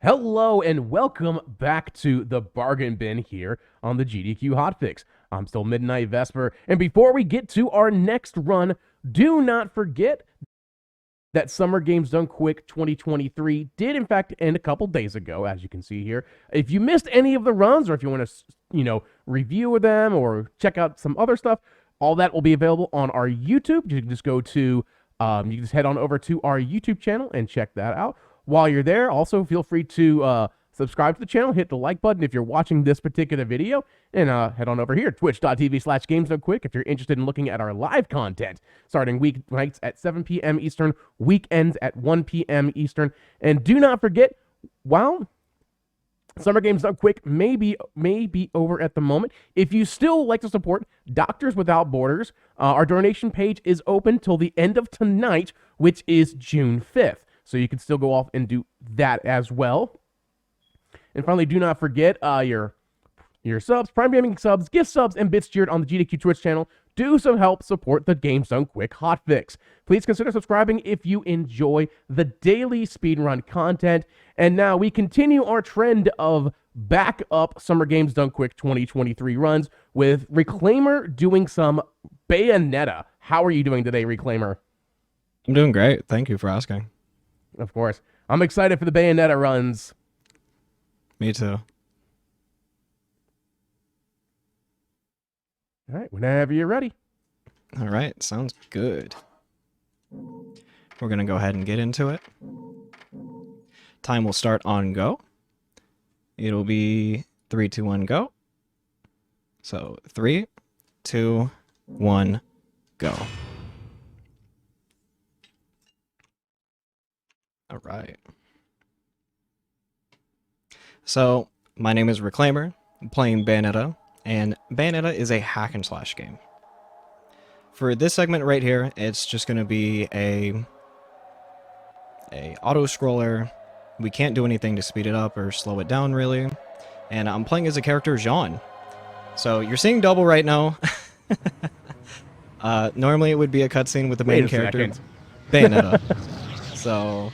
Hello and welcome back to the bargain bin here on the GDQ Hotfix. I'm still Midnight Vesper, and before we get to our next run, do not forget that Summer Games Done Quick 2023 did in fact end a couple days ago, as you can see here. If you missed any of the runs, or if you want to, review them or check out some other stuff, all that will be available on our YouTube. You can just go to, you can just head on over to our YouTube channel and check that out. While you're there, also feel free to subscribe to the channel, hit the like button if you're watching this particular video, and head on over here, twitch.tv/GamesDoneQuick if you're interested in looking at our live content, starting weeknights at 7 p.m. Eastern, weekends at 1 p.m. Eastern. And do not forget, while Summer Games Done Quick may be over at the moment, if you still like to support Doctors Without Borders, our donation page is open till the end of tonight, which is June 5th. So you can still go off and do that as well. And finally, do not forget your subs, Prime Gaming subs, gift subs, and bits cheered on the GDQ Twitch channel. Do some help support the Games Done Quick Hotfix. Please consider subscribing if you enjoy the daily speedrun content. And now we continue our trend of backup Summer Games Done Quick 2023 runs with Reclaimer doing some Bayonetta. How are you doing today, Reclaimer? I'm doing great. Thank you for asking. Of course. I'm excited for the Bayonetta runs. Me too. All right, whenever you're ready. All right, sounds good. We're going to go ahead and get into it. Time will start on go. It'll be 3, 2, 1, go. So 3, 2, 1, go. All right. So, my name is Reclaimer. I'm playing Bayonetta, and Bayonetta is a hack and slash game. For this segment right here, it's just going to be a auto scroller. We can't do anything to speed it up or slow it down really. And I'm playing as a character Jean. So you're seeing double right now. Normally it would be a cutscene with the main character, Bayonetta. So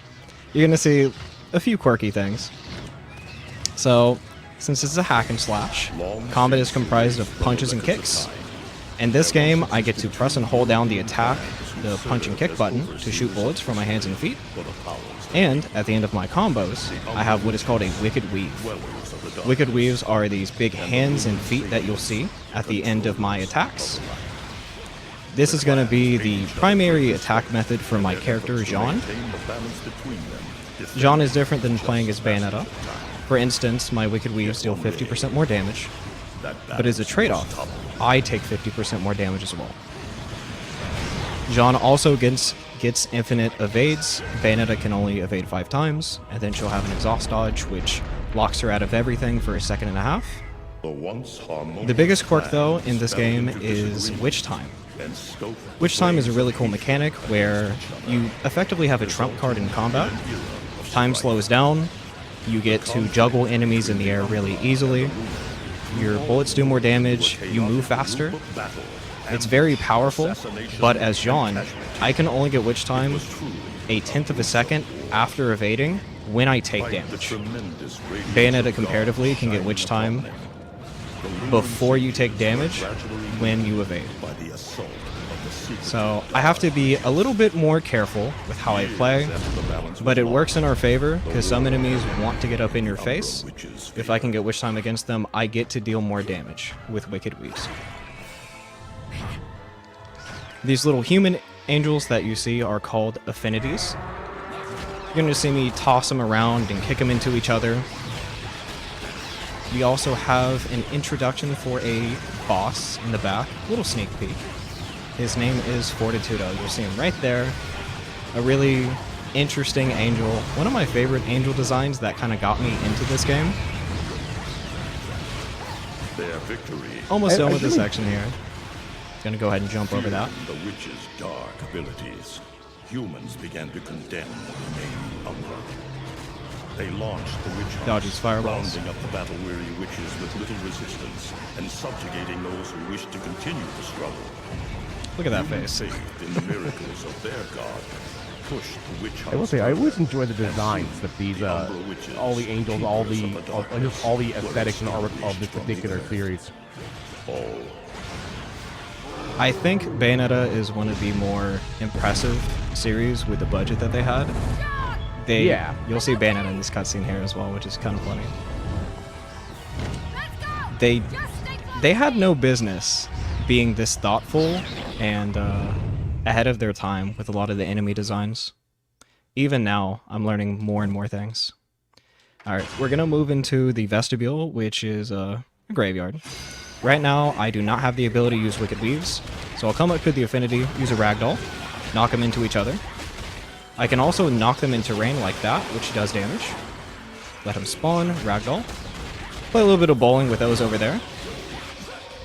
you're going to see a few quirky things. So, since this is a hack and slash, combat is comprised of punches and kicks. In this game, I get to press and hold down the attack, the punch and kick button, to shoot bullets from my hands and feet. And, at the end of my combos, I have what is called a Wicked Weave. Wicked Weaves are these big hands and feet that you'll see at the end of my attacks. This is going to be the primary attack method for my character, Jean. Jean is different than playing as Bayonetta. For instance, my Wicked Weaves deal 50% more damage, but as a trade-off, I take 50% more damage as well. Jean also gets infinite evades. Bayonetta can only evade 5 times, and then she'll have an exhaust dodge, which locks her out of everything for 1.5 seconds. The biggest quirk, though, in this game is Witch Time. Witch Time is a really cool mechanic where you effectively have a trump card in combat. Time slows down. You get to juggle enemies in the air really easily. Your bullets do more damage. You move faster. It's very powerful, but as Jean, I can only get Witch Time 1/10 second after evading when I take damage. Bayonetta comparatively can get Witch Time before you take damage when you evade. So I have to be a little bit more careful with how I play, but it works in our favor because some enemies want to get up in your face. If I can get Witch Time against them, I get to deal more damage with Wicked Weaves. These little human angels that you see are called affinities. You're going to see me toss them around and kick them into each other. We also have an introduction for a boss in the back, little sneak peek. His name is Fortitudo. You'll see him right there. A really interesting angel. One of my favorite angel designs that kind of got me into this game. Almost done with this section here. Gonna go ahead and jump over that. The witch's dark abilities, humans began to condemn the remaining umbra. They launched the witch hunt, Dodges fireballs. rounding up the battle-weary witches with little resistance and subjugating those who wished to continue the struggle. Look at that face. Faith in the miracles of their god pushed the witch I will say, I always enjoy the designs that these, all the angels, all the aesthetics and art of this particular series. I think Bayonetta is one of the more impressive series with the budget that they had. You'll see Bayonetta in this cutscene here as well, which is kind of funny. They had no business being this thoughtful and ahead of their time with a lot of the enemy designs. Even now, I'm learning more and more things. Alright, we're gonna move into the vestibule, which is a graveyard. Right now, I do not have the ability to use Wicked Weaves, so I'll come up to the Affinity, use a Ragdoll, knock them into each other. I can also knock them into rain like that, which does damage. Let him spawn, Ragdoll. Play a little bit of bowling with those over there.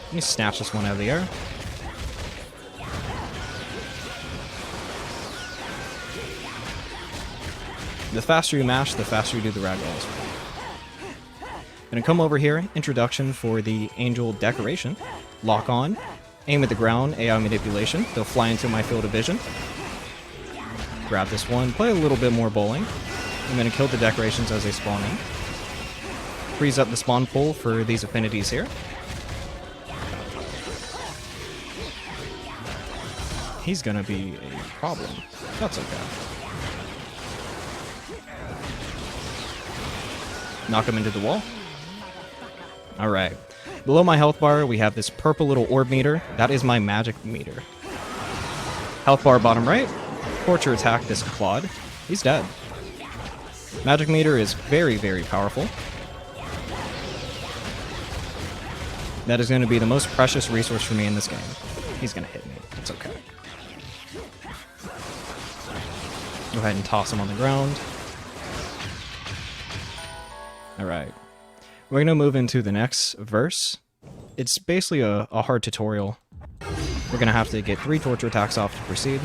Let me snatch this one out of the air. The faster you mash, the faster you do the Ragdolls. Gonna come over here, introduction for the Angel Decoration. Lock on, aim at the ground, AI manipulation. They'll fly into my field of vision. Grab this one, play a little bit more bowling. I'm gonna kill the decorations as they spawn in. Freeze up the spawn pool for these affinities here. He's gonna be a problem. That's okay. Knock him into the wall. Alright. Below my health bar, we have this purple little orb meter. That is my magic meter. Health bar bottom right. Torture attack this Claude. He's dead. Magic meter is very, very powerful. That is going to be the most precious resource for me in this game. He's going to hit me. It's okay. Go ahead and toss him on the ground. Alright. We're going to move into the next verse. It's basically a hard tutorial. We're going to have to get 3 torture attacks off to proceed.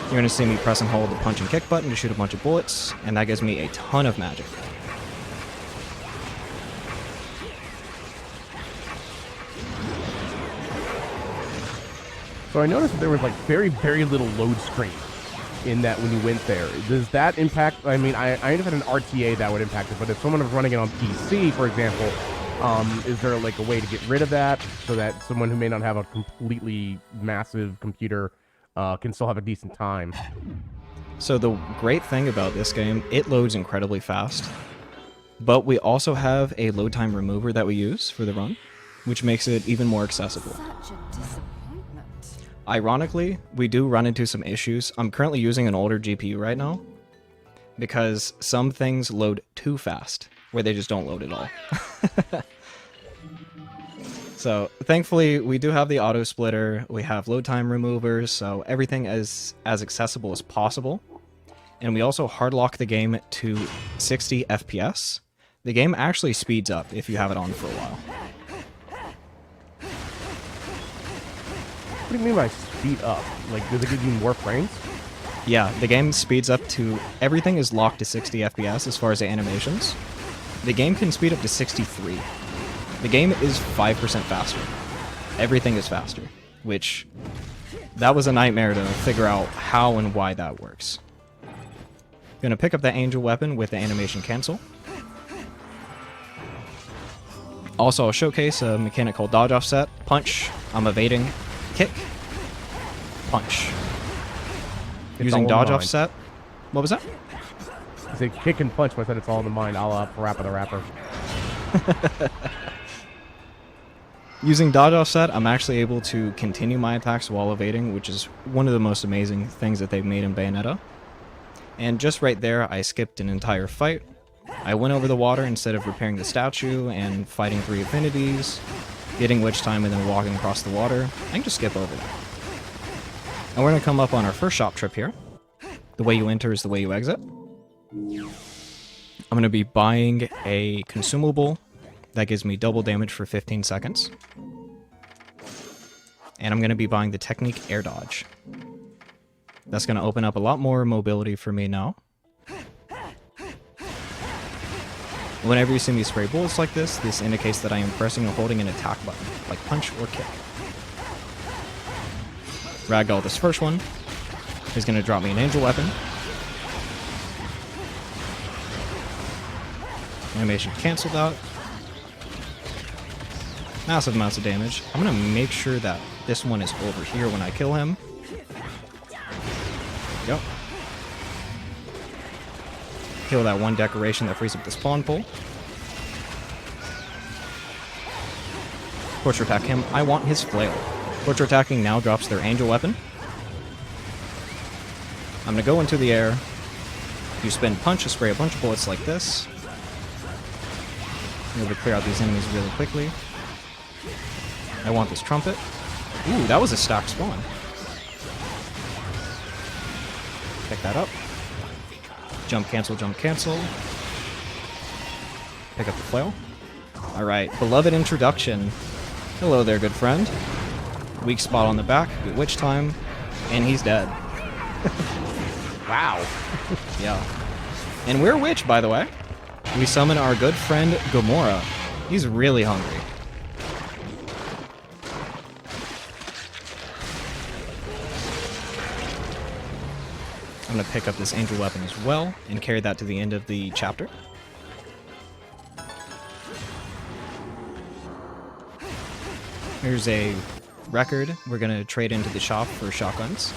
You're going to see me press and hold the punch and kick button to shoot a bunch of bullets, and that gives me a ton of magic. So I noticed that there was like very, very little load screen in that when you went there. Does that impact, I mean, I understand an RTA that would impact it, but if someone was running it on PC, for example, is there like a way to get rid of that so that someone who may not have a completely massive computer can still have a decent time? So the great thing about this game, it loads incredibly fast, but we also have a load time remover that we use for the run, which makes it even more accessible. Such a disappointment. Ironically, we do run into some issues. I'm currently using an older GPU right now because some things load too fast, where they just don't load at all. So thankfully, we do have the auto splitter, we have load time removers, so everything is as accessible as possible. And we also hard lock the game to 60 FPS. The game actually speeds up if you have it on for a while. What do you mean by speed up? Like, does it give you more frames? Yeah, the game speeds up to... Everything is locked to 60 FPS as far as the animations. The game can speed up to 63. The game is 5% faster. Everything is faster, which... That was a nightmare to figure out how and why that works. Gonna pick up that angel weapon with the animation cancel. Also, I'll showcase a mechanic called dodge offset. Punch, I'm evading. Kick, punch. Using dodge offset. What was that? I said kick and punch, but I said it's all in the mind. I'll Parappa the Rapper. Using dodge offset, I'm actually able to continue my attacks while evading, which is one of the most amazing things that they've made in Bayonetta. And just right there, I skipped an entire fight. I went over the water instead of repairing the statue and fighting 3 affinities, getting witch time and then walking across the water. I can just skip over that. And we're going to come up on our first shop trip here. The way you enter is the way you exit. I'm going to be buying a consumable that gives me double damage for 15 seconds. And I'm going to be buying the Technique Air Dodge. That's going to open up a lot more mobility for me now. Whenever you see me spray bullets like this, this indicates that I am pressing or holding an attack button, like punch or kick. Ragdoll this first one. He's going to drop me an angel weapon. Animation cancel that. Massive amounts of damage. I'm going to make sure that this one is over here when I kill him. There we go. Kill that one decoration that frees up the spawn pool. Torture attack him. I want his flail. Torture attacking now drops their angel weapon. I'm gonna go into the air. You spin punch to spray a bunch of bullets like this. I'm able to clear out these enemies really quickly. I want this trumpet. Ooh, that was a stacked spawn. Pick that up. Jump cancel, jump cancel. Pick up the flail. Alright, beloved introduction. Hello there, good friend. Weak spot on the back, good witch time, and he's dead. Wow. Yeah. And we're witch, by the way. We summon our good friend Gamora. He's really hungry. I'm going to pick up this angel weapon as well and carry that to the end of the chapter. Here's a record. We're going to trade into the shop for shotguns.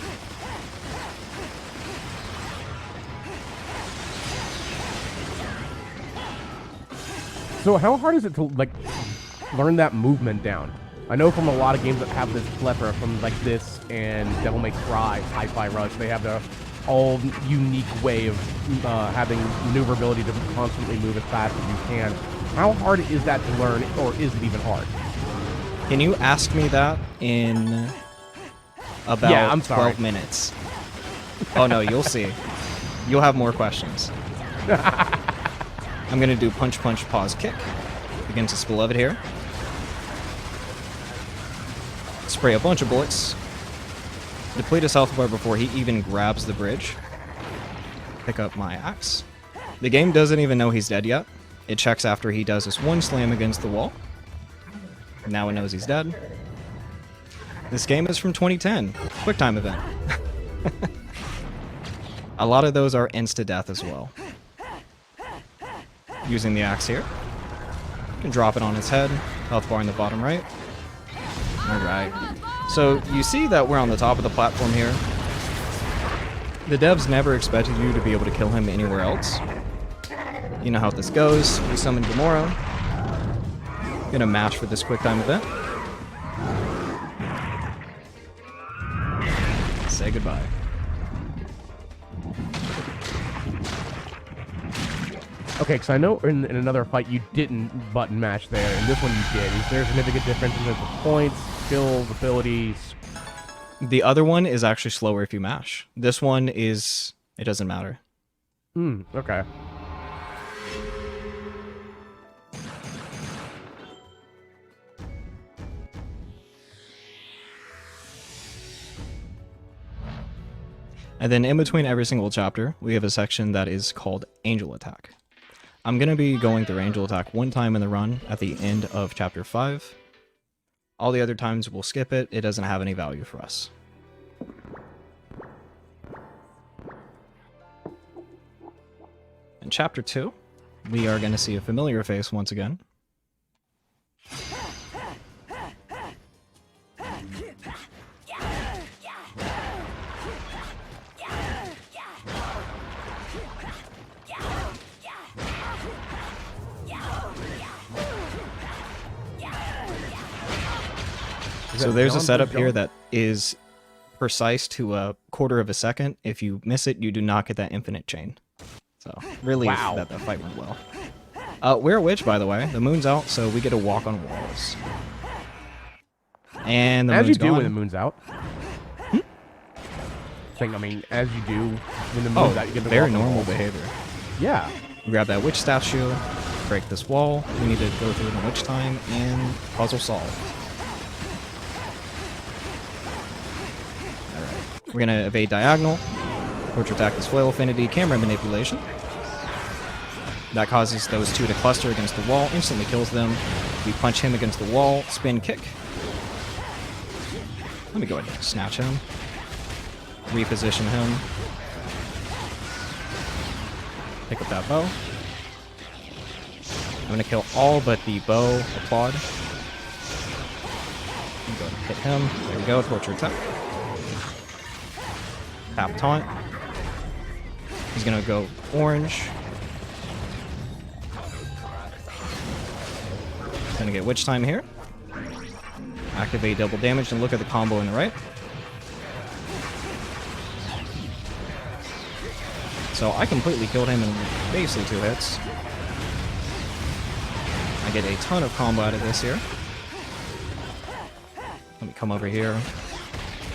So how hard is it to like learn that movement down? I know from a lot of games that have this plethora, from like this and Devil May Cry, Hi-Fi Rush, they have the all unique way of having maneuverability to constantly move as fast as you can. How hard is that to learn, or is it even hard? Can you ask me that in about 12 minutes? Oh no, you'll see. You'll have more questions. I'm gonna do punch, punch, pause, kick against this beloved here. Spray a bunch of bullets. Deplete his health bar before he even grabs the bridge. Pick up my axe. The game doesn't even know he's dead yet. It checks after he does this one slam against the wall. Now it knows he's dead. This game is from 2010. Quick time event. A lot of those are insta-death as well. Using the axe here. You can drop it on his head. Health bar in the bottom right. Alright. So you see that we're on the top of the platform here. The devs never expected you to be able to kill him anywhere else. You know how this goes. We summon Gamora. Gonna mash for this quick time event. Say goodbye. Okay, because I know in another fight you didn't button mash there, and this one you did. Is there a significant difference in terms of points, skills, abilities? The other one is actually slower if you mash. This one is... it doesn't matter. Okay. And then in between every single chapter, we have a section that is called Angel Attack. I'm going to be going through Angel Attack one time in the run at the end of Chapter 5. All the other times we'll skip it. It doesn't have any value for us. In Chapter 2, we are going to see a familiar face once again. So there's a setup here that is precise to a quarter of a second. If you miss it, you do not get that infinite chain. So really, that the fight went well. We're a witch, by the way. The moon's out, so we get to walk on walls. And the moon's gone. As you do when the moon's out. I mean, as you do when the moon's out, you get to very walk on normal walls. behavior. Yeah. Grab that witch statue, break this wall. We need to go through the witch time, and puzzle solved. We're going to evade diagonal, torture attack this flail affinity, camera manipulation. That causes those two to cluster against the wall, instantly kills them. We punch him against the wall, spin kick. Let me go ahead and snatch him. reposition him. Pick up that bow. I'm gonna kill all but the bow applaud. I'm going to hit him. There we go, torture attack. Tap taunt. He's gonna go orange. Gonna get witch time here. Activate double damage and look at the combo in the right. So I completely killed him in basically 2 hits. I get a ton of combo out of this here. Let me come over here,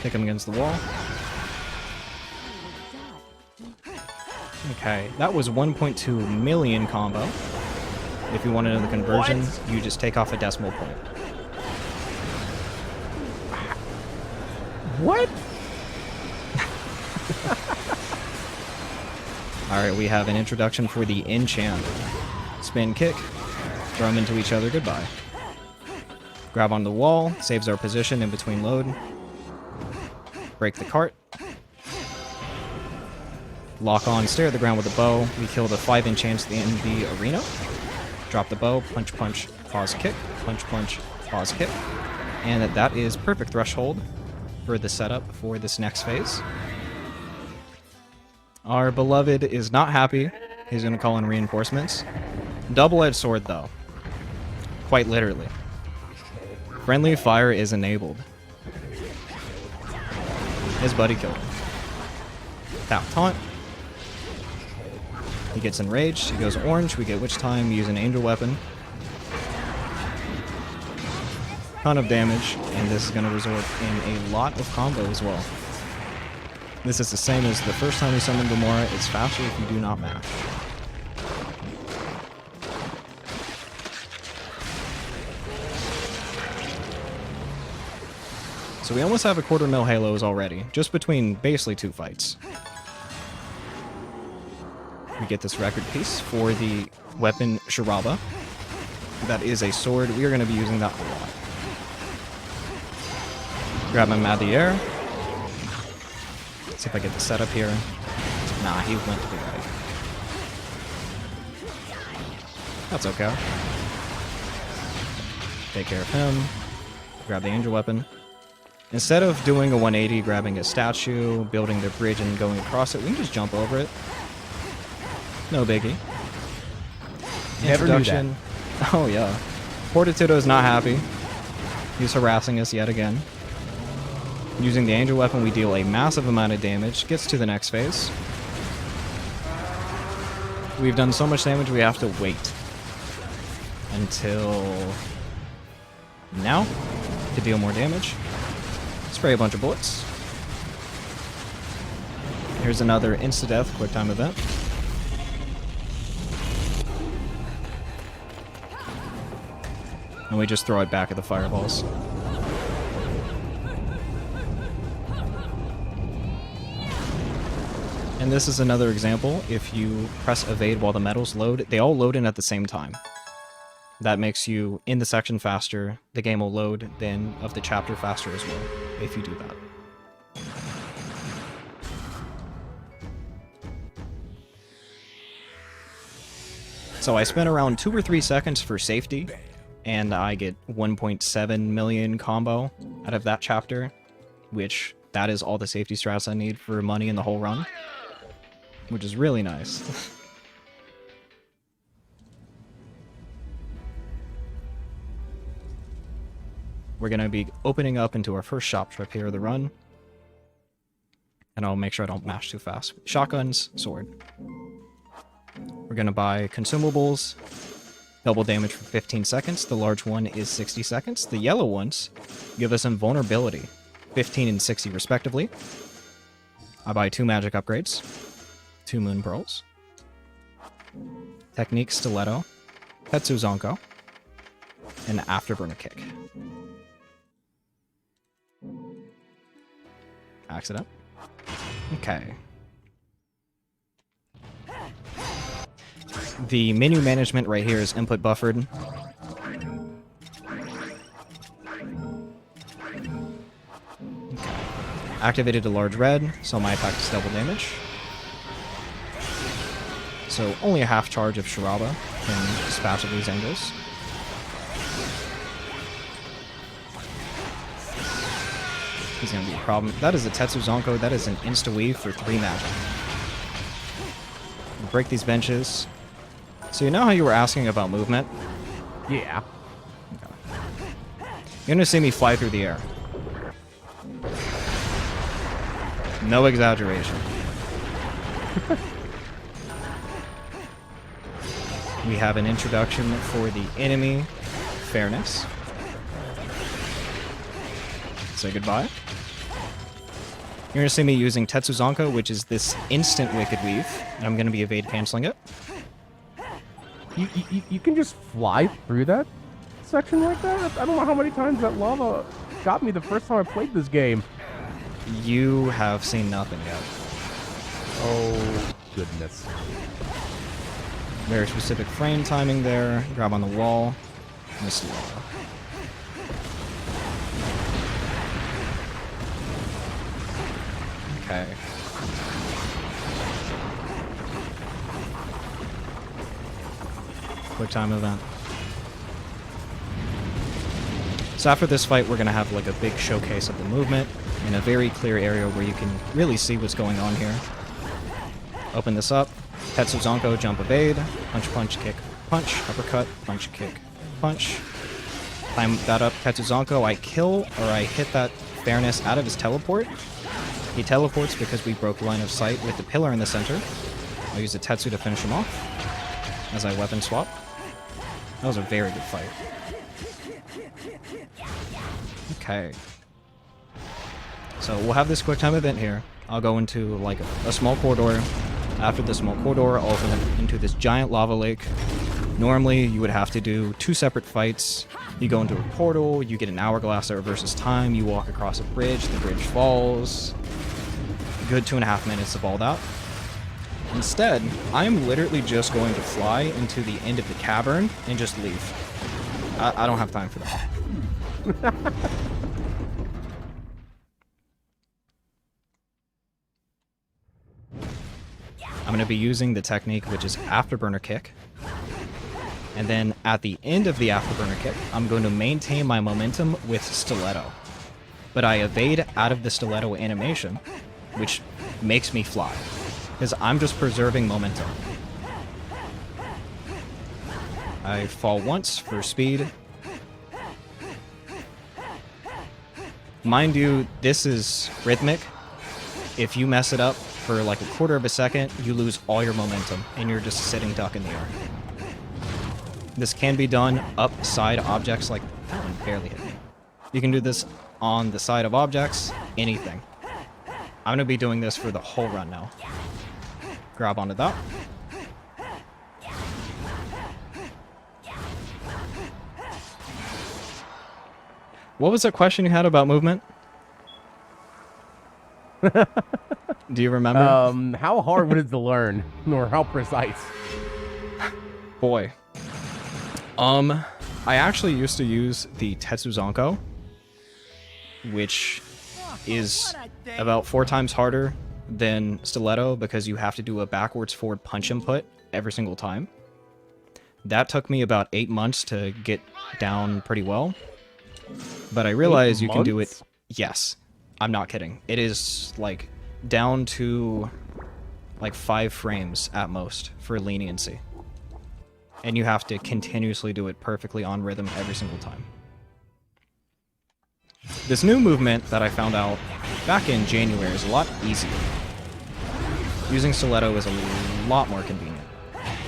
pick him against the wall. Okay, that was 1.2 million combo. If you want to know the conversion, you just take off a decimal point. What? Alright, we have an introduction for the enchant. Spin kick, throw them into each other, goodbye. Grab on the wall, saves our position in between load. Break the cart. Lock on, stare at the ground with the bow. We kill the 5 enchants in the arena. Drop the bow, punch, punch, pause, kick, punch, punch, pause, kick. And that is perfect threshold for the setup for this next phase. Our beloved is not happy. He's going to call in reinforcements. Double-edged sword, though. Quite literally. Friendly fire is enabled. His buddy killed him. Tap taunt. He gets enraged. He goes orange. We get witch time. Use an angel weapon. Ton of damage, and this is going to result in a lot of combo as well. This is the same as the first time we summoned Gamora. It's faster if you do not mash. So we almost have a 250,000 halos already, just between basically 2 fights. We get this record piece for the weapon Shiraba. That is a sword. We are going to be using that a lot. Grab him out of the air. See if I get the setup here. Nah, he went to the right. That's okay. Take care of him. Grab the angel weapon. Instead of doing a 180, grabbing a statue, building the bridge, and going across it, we can just jump over it. No biggie. Never knew that. Oh yeah. Fortitudo is not happy. He's harassing us yet again. Using the angel weapon, we deal a massive amount of damage. Gets to the next phase. We've done so much damage, we have to wait until now to deal more damage. Spray a bunch of bullets. Here's another insta-death quick time event. And we just throw it back at the fireballs. And this is another example. If you press evade while the metals load, they all load in at the same time. That makes you in the section faster. The game will load then of the chapter faster as well, if you do that. So I spent around 2 or 3 seconds for safety, and I get 1.7 million combo out of that chapter, which that is all the safety strats I need for money in the whole run, which is really nice. We're going to be opening up into our first shop trip here of the run. And I'll make sure I don't mash too fast. Shotguns, sword. We're going to buy consumables. Double damage for 15 seconds. The large one is 60 seconds. The yellow ones give us invulnerability. 15 and 60 respectively. I buy 2 magic upgrades. 2 moon pearls. Technique stiletto. Petsu zonko. And afterburner kick. Accident. Okay. The menu management right here is input buffered. Okay. Activated a large red, so my attack is double damage. So only a half charge of Shiraba can dispatch of these angles. He's gonna be a problem. That is a Tetsu Zonko. That is an insta-weave for 3 magic. Break these benches. So you know how you were asking about movement? Yeah. You're gonna see me fly through the air. No exaggeration. We have an introduction for the enemy, Fairness. Say goodbye. You're gonna see me using Tetsu Zonko, which is this instant Wicked Weave, and I'm gonna be evade canceling it. You can just fly through that section like that? I don't know how many times that lava got me the first time I played this game. You have seen nothing yet. Oh, goodness. Very specific frame timing there. Grab on the wall. Miss lava. Okay. Quick time event. So after this fight, we're going to have like a big showcase of the movement in a very clear area where you can really see what's going on here. Open this up. Tetsu Zonko, jump evade. Punch, punch, kick, punch. Uppercut, punch, kick, punch. Climb that up. Tetsu Zonko, I kill or I hit that Fairness out of his teleport. He teleports because we broke line of sight with the pillar in the center. I'll use the Tetsu to finish him off as I weapon swap. That was a very good fight. Okay. So we'll have this quick time event here. I'll go into like a small corridor. After the small corridor, I'll open it into this giant lava lake. Normally, you would have to do 2 separate fights. You go into a portal, you get an hourglass that reverses time, you walk across a bridge, the bridge falls. Good 2.5 minutes of all that. Instead, I'm literally just going to fly into the end of the cavern and just leave. I don't have time for that. I'm going to be using the technique which is Afterburner Kick. And then at the end of the Afterburner Kick, I'm going to maintain my momentum with Stiletto. But I evade out of the Stiletto animation, which makes me fly. Because I'm just preserving momentum. I fall once for speed. Mind you, this is rhythmic. If you mess it up for like 1/4 of a second, you lose all your momentum, and you're just sitting duck in the air. This can be done up side objects, like that one barely hit me. You can do this on the side of objects, anything. I'm going to be doing this for the whole run now. Grab onto that. What was that question you had about movement? Do you remember? How hard would it to learn, or how precise? Boy. I actually used to use the Tetsu Zonko, which is about 4 times harder than Stiletto because you have to do a backwards forward punch input every single time. That took me about 8 months to get down pretty well. But I realized you can do it. Yes. I'm not kidding. It is like down to like 5 frames at most for leniency. And you have to continuously do it perfectly on rhythm every single time. This new movement that I found out back in January is a lot easier. Using Stiletto is a lot more convenient.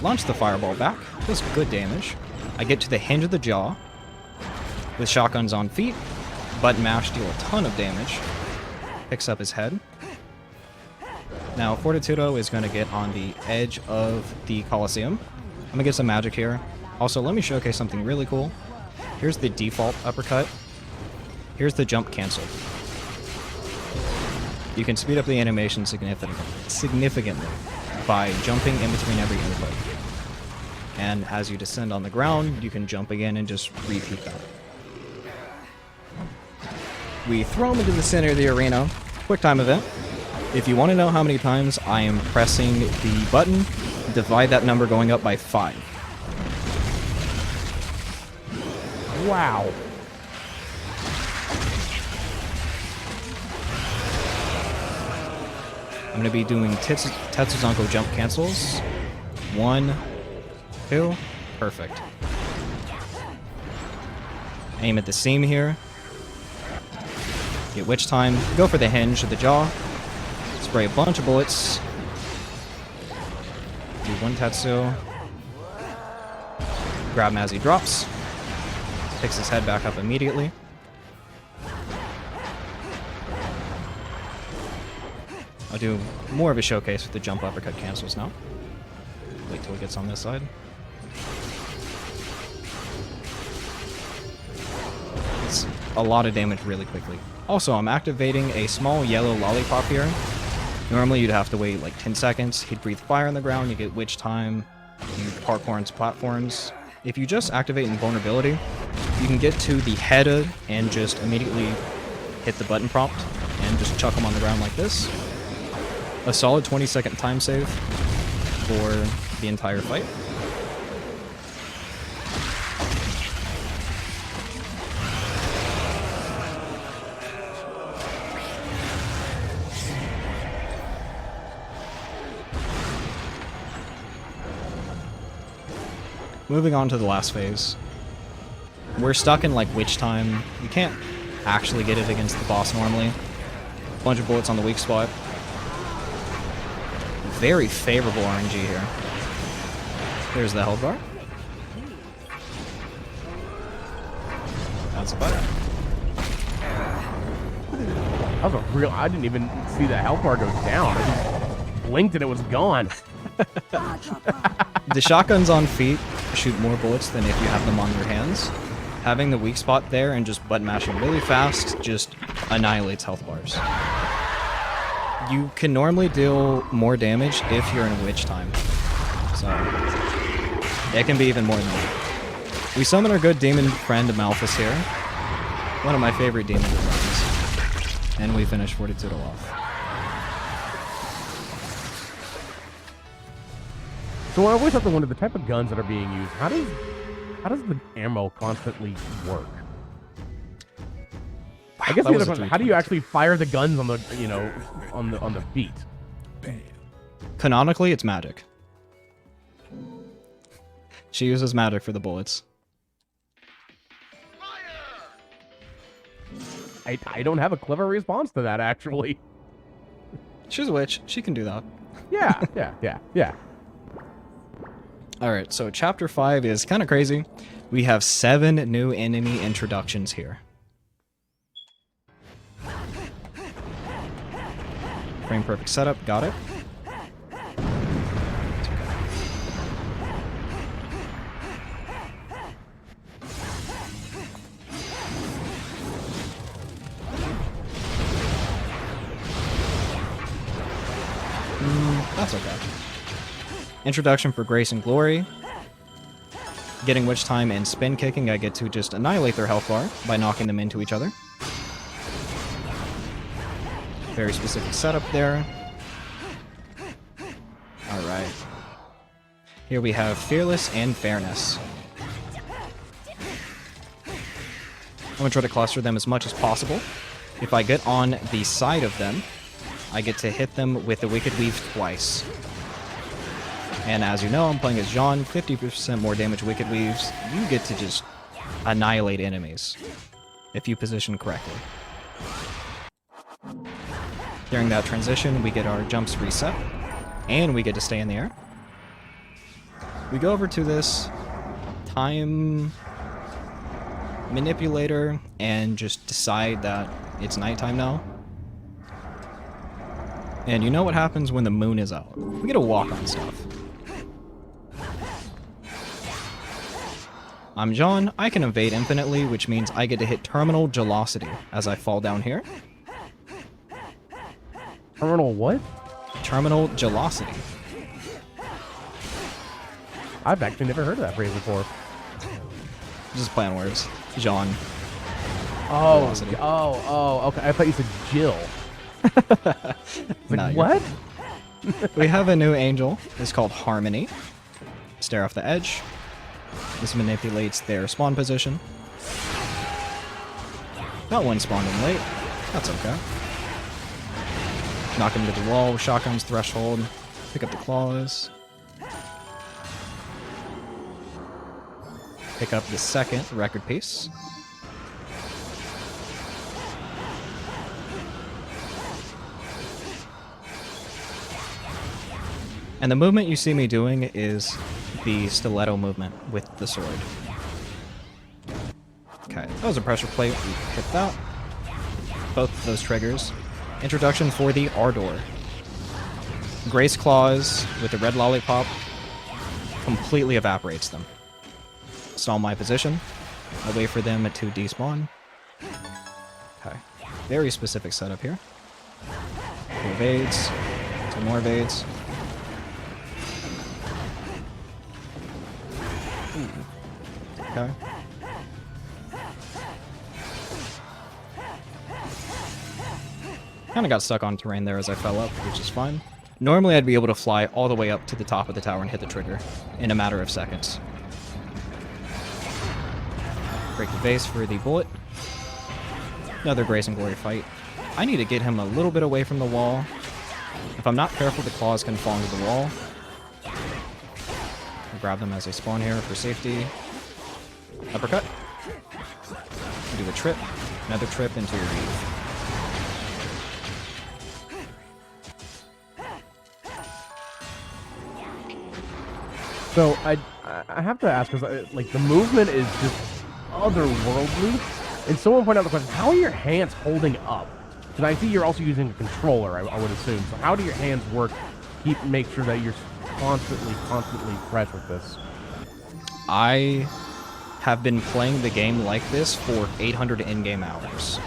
Launch the fireball back, does good damage. I get to the hinge of the jaw. With shotguns on feet, button mash deal a ton of damage. Picks up his head. Now Fortitudo is going to get on the edge of the Colosseum. I'm going to get some magic here. Also, let me showcase something really cool. Here's the default uppercut. Here's the jump cancel. You can speed up the animation significantly by jumping in between every input. And as you descend on the ground, you can jump again and just repeat that. We throw him into the center of the arena. quick time event. If you want to know how many times I am pressing the button, divide that number going up by 5. Wow. I'm going to be doing Tetsuzanko jump cancels. 1, 2, perfect. Aim at the seam here. Get witch time. Go for the hinge of the jaw. Spray a bunch of bullets. Do 1 Tetsu. Grab him as he drops. Picks his head back up immediately. I'll do more of a showcase with the jump uppercut cancels now. Wait till he gets on this side. It's a lot of damage really quickly. Also, I'm activating a small yellow lollipop here. Normally you'd have to wait like 10 seconds. He'd breathe fire on the ground, you get witch time, you parkour into platforms. If you just activate invulnerability, you can get to the head and just immediately hit the button prompt and just chuck him on the ground like this. A solid 20-second time save for the entire fight. Moving on to the last phase. We're stuck in like witch time. You can't actually get it against the boss normally. Bunch of bullets on the weak spot. Very favorable RNG here. There's the health bar. That's about it. That was a real... I didn't even see the health bar go down. I just blinked and it was gone. The shotguns on feet shoot more bullets than if you have them on your hands. Having the weak spot there and just button mashing really fast just annihilates health bars. You can normally deal more damage if you're in witch time. So, it can be even more than that. We summon our good demon friend Malphus here. One of my favorite demon friends. And we finish 42 to off. So I always have to wonder, the type of guns that are being used, how does the ammo constantly work? I guess the other question, how do you actually fire the guns on the, you know, on the feet? Canonically, it's magic. She uses magic for the bullets. I don't have a clever response to that, actually. She's a witch. She can do that. Yeah. Alright, so Chapter 5 is kind of crazy. We have 7 new enemy introductions here. Frame perfect setup, got it. That's okay. Introduction for Grace and Glory. Getting witch time and spin kicking, I get to just annihilate their health bar by knocking them into each other. Very specific setup there. Alright. Here we have Fearless and Fairness. I'm going to try to cluster them as much as possible. If I get on the side of them, I get to hit them with the Wicked Weave twice. And as you know, I'm playing as Jean, 50% more damage Wicked Weaves. You get to just annihilate enemies if you position correctly. During that transition, we get our jumps reset, and we get to stay in the air. We go over to this time manipulator and just decide that it's nighttime now. And you know what happens when the moon is out. We get to walk on stuff. I'm John, I can evade infinitely, which means I get to hit terminal velocity as I fall down here. Terminal what? Terminal velocity. I've actually never heard of that phrase before. Just play on words. John. Oh, Velocity. okay. I thought you said Jill. No, you're What? We have a new angel. It's called Harmony. Stare off the edge. This manipulates their spawn position. That one spawned in late. That's okay. Knock him to the wall with shotgun's threshold. Pick up the claws. Pick up the second record piece. And the movement you see me doing is the stiletto movement with the sword. Okay, that was a pressure plate. We hit that. Both of those triggers. Introduction for the Ardor. Grace Claws with the red lollipop completely evaporates them. Stall my position. I wait for them to despawn. Okay, very specific setup here. 2 evades. 2 more evades. Okay. Kind of got stuck on terrain there as I fell up, which is fine. Normally I'd be able to fly all the way up to the top of the tower and hit the trigger in a matter of seconds. Break the base for the bullet. Another Grace and Glory fight. I need to get him a little bit away from the wall. If I'm not careful, the claws can fall into the wall. I'll grab them as they spawn here for safety. Uppercut. Do a trip. Another trip into your reef. So I have to ask, because like the movement is just otherworldly. And someone pointed out the question: how are your hands holding up? Because I see you're also using a controller, I would assume. So how do your hands work? Make sure that you're constantly fresh with this. I have been playing the game like this for 800 in-game hours.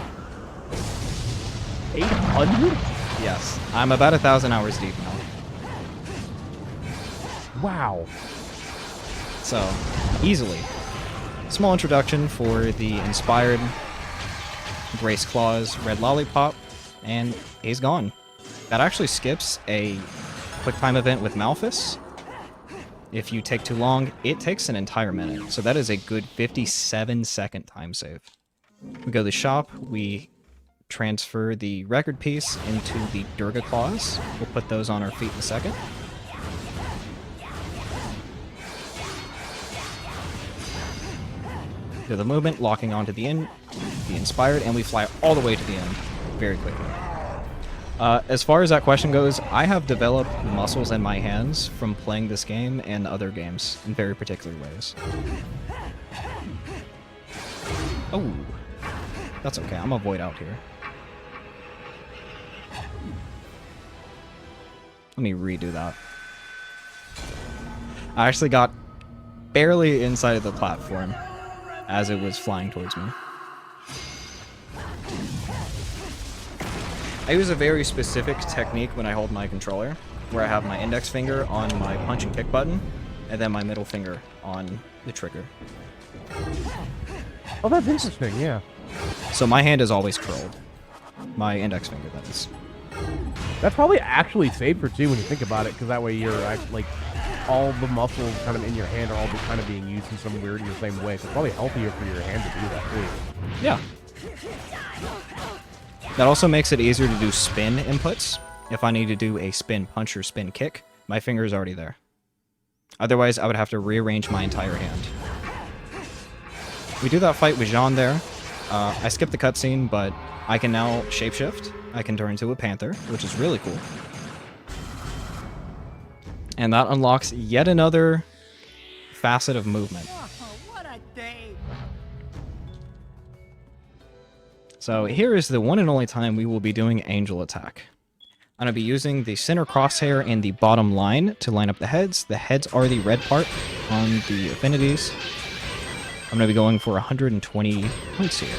800? Yes, I'm about 1,000 hours deep now. Wow. So, easily. Small introduction for the inspired Grace Claws Red Lollipop, and he's gone. That actually skips a quick time event with Malphus. If you take too long, it takes an entire minute. So that is a good 57-second time save. We go to the shop, we transfer the record piece into the Durga Claws. We'll put those on our feet in a second. Do the movement, locking onto the inspired, and we fly all the way to the end very quickly. As far as that question goes, I have developed muscles in my hands from playing this game and other games in very particular ways. Oh, that's okay. I'm gonna void out here. Let me redo that. I actually got barely inside of the platform as it was flying towards me. I use a very specific technique when I hold my controller, where I have my index finger on my punch and kick button, and then my middle finger on the trigger. Oh, that's interesting, yeah. So my hand is always curled. My index finger, that is. That's probably actually safer, too, when you think about it, because that way you're, like, all the muscles kind of in your hand are all kind of being used in some weird in the same way. So it's probably healthier for your hand to do that, too. Yeah. That also makes it easier to do spin inputs. If I need to do a spin punch or spin kick, my finger is already there. Otherwise, I would have to rearrange my entire hand. We do that fight with Jean there. I skipped the cutscene, but I can now shapeshift. I can turn into a panther, which is really cool. And that unlocks yet another facet of movement. What a day! So here is the one and only time we will be doing Angel Attack. I'm going to be using the center crosshair and the bottom line to line up the heads. The heads are the red part on the affinities. I'm going to be going for 120 points here.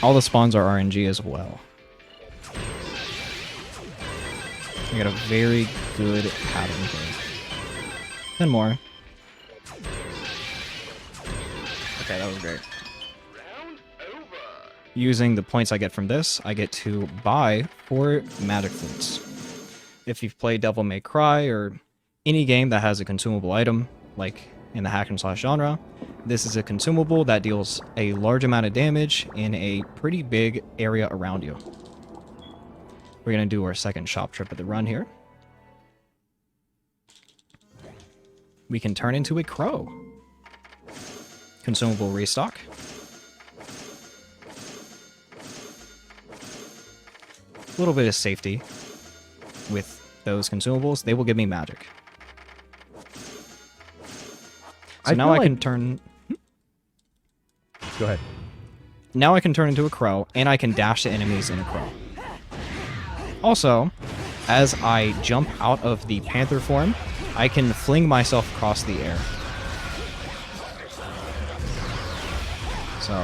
All the spawns are RNG as well. I got a very good pattern here. 10 more. Okay, that was great. using the points I get from this, I get to buy 4 magic flutes. If you've played Devil May Cry or any game that has a consumable item, like in the hack and slash genre, this is a consumable that deals a large amount of damage in a pretty big area around you. We're going to do our second shop trip of the run here. We can turn into a crow. Consumable restock. A little bit of safety with those consumables. They will give me magic. So now I can turn... Go ahead. Now I can turn into a crow, and I can dash to enemies in a crow. Also, as I jump out of the panther form, I can fling myself across the air. So,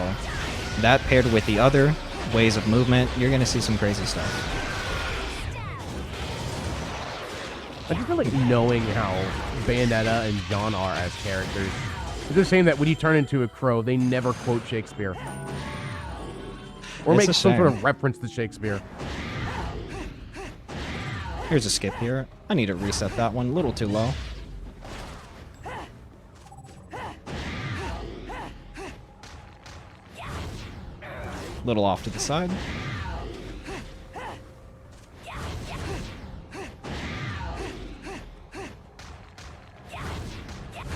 that paired with the other ways of movement, you're going to see some crazy stuff. I just feel like knowing how Bayonetta and John are as characters. It's a shame that when you turn into a crow, they never quote Shakespeare. Or It's make a some sort shame. of reference to Shakespeare. Here's a skip here. I need to reset that one a little too low. Little off to the side.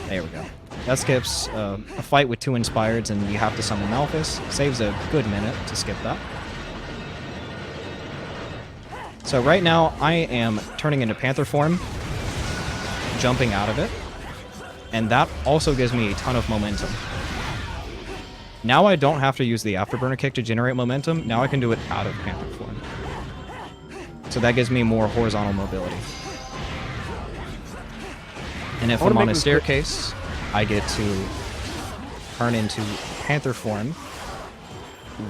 There we go. That skips a fight with 2 Inspireds, and you have to summon Malphus. Saves a good minute to skip that. So right now, I am turning into Panther form, jumping out of it, and that also gives me a ton of momentum. Now I don't have to use the Afterburner kick to generate momentum. Now I can do it out of Panther form. So that gives me more horizontal mobility. And if I'm on a staircase, I get to turn into Panther form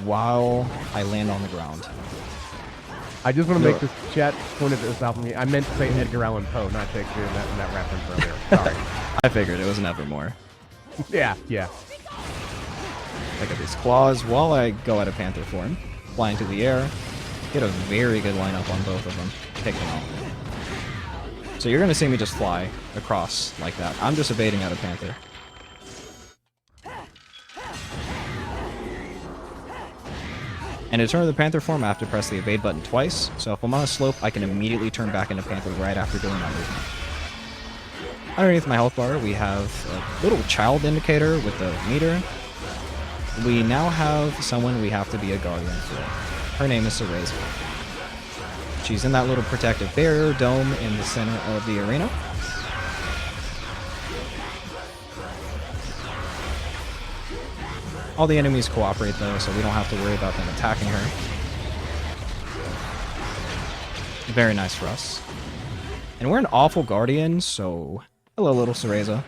while I land on the ground. I just want to make this chat pointed this out for me. I meant to say Edgar Allan Poe, not Shakespeare in that reference earlier. Sorry. I figured it was Nevermore. Yeah. I got these claws while I go out of Panther form, fly into the air, get a very good lineup on both of them, pick them out. So you're going to see me just fly across like that. I'm just evading out of Panther. And to turn to the Panther form, I have to press the evade button twice. So if I'm on a slope, I can immediately turn back into Panther right after doing that movement. Underneath my health bar, we have a little child indicator with the meter. We now have someone we have to be a guardian for. Her name is Cereza. She's in that little protective barrier dome in the center of the arena. All the enemies cooperate though, so we don't have to worry about them attacking her. Very nice for us. And we're an awful guardian, so hello little Cereza.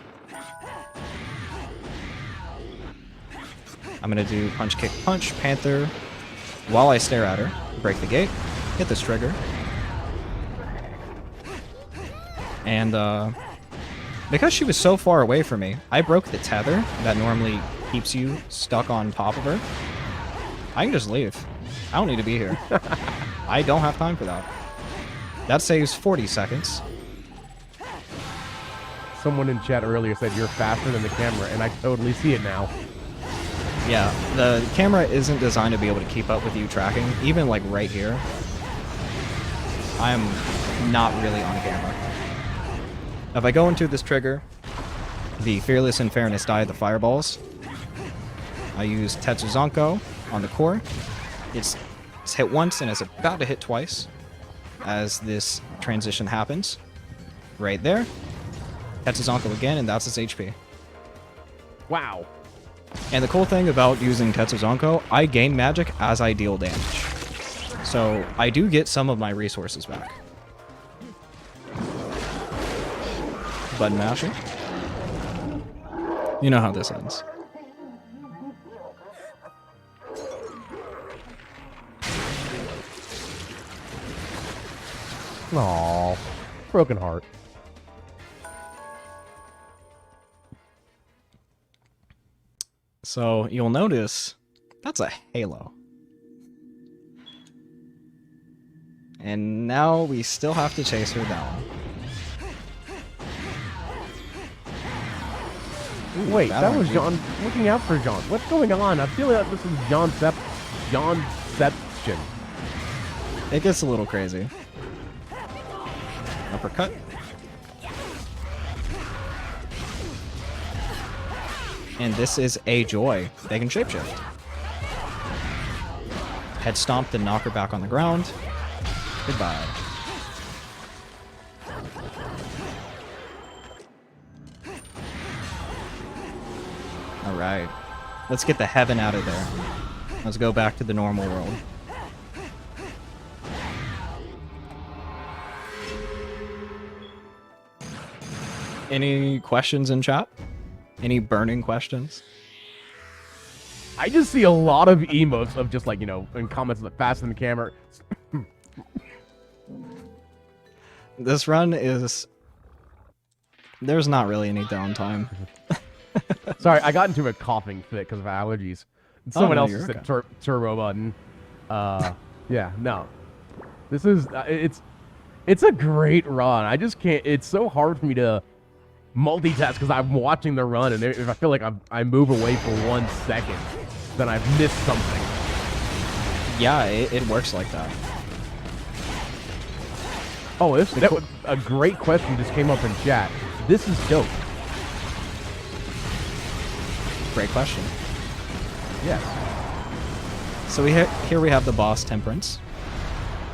I'm gonna do punch, kick, punch, Panther, while I stare at her, break the gate, hit this trigger. And because she was so far away from me, I broke the tether that normally keeps you stuck on top of her. I can just leave. I don't need to be here. I don't have time for that. That saves 40 seconds. Someone in chat earlier said you're faster than the camera, and I totally see it now. Yeah, the camera isn't designed to be able to keep up with you tracking. Even like right here, I'm not really on camera. If I go into this trigger, the Fearless and Fairness die the fireballs. I use Tetsuzanko on the core. It's hit once and it's about to hit twice as this transition happens. Right there. Tetsuzanko again, and that's its HP. Wow. And the cool thing about using Tetsuzanko, I gain magic as I deal damage. So I do get some of my resources back. Button mashing. You know how this ends. Aww. Broken heart. So you'll notice that's a halo. And now we still have to chase her down. Ooh, Wait, that was RNG. John looking out for John. What's going on? I feel like this is Johnception. It gets a little crazy. Uppercut. And this is a joy. They can shapeshift. Head stomp, then knock her back on the ground. Goodbye. Alright. Let's get the heaven out of there. Let's go back to the normal world. Any questions in chat? Any burning questions? I just see a lot of emotes of just like, you know, in comments like fast in the camera. This run is... There's not really any downtime. Sorry, I got into a coughing fit because of allergies. Someone no, else you're said okay. turbo button. Yeah, no. This is it's a great run. I just can't. It's so hard for me to multitask because I'm watching the run, and if I feel like I move away for 1 second, then I've missed something. Yeah, it works like that. Oh, a great question just came up in chat. This is dope. Great question. Yes. So here we have the boss Temperance.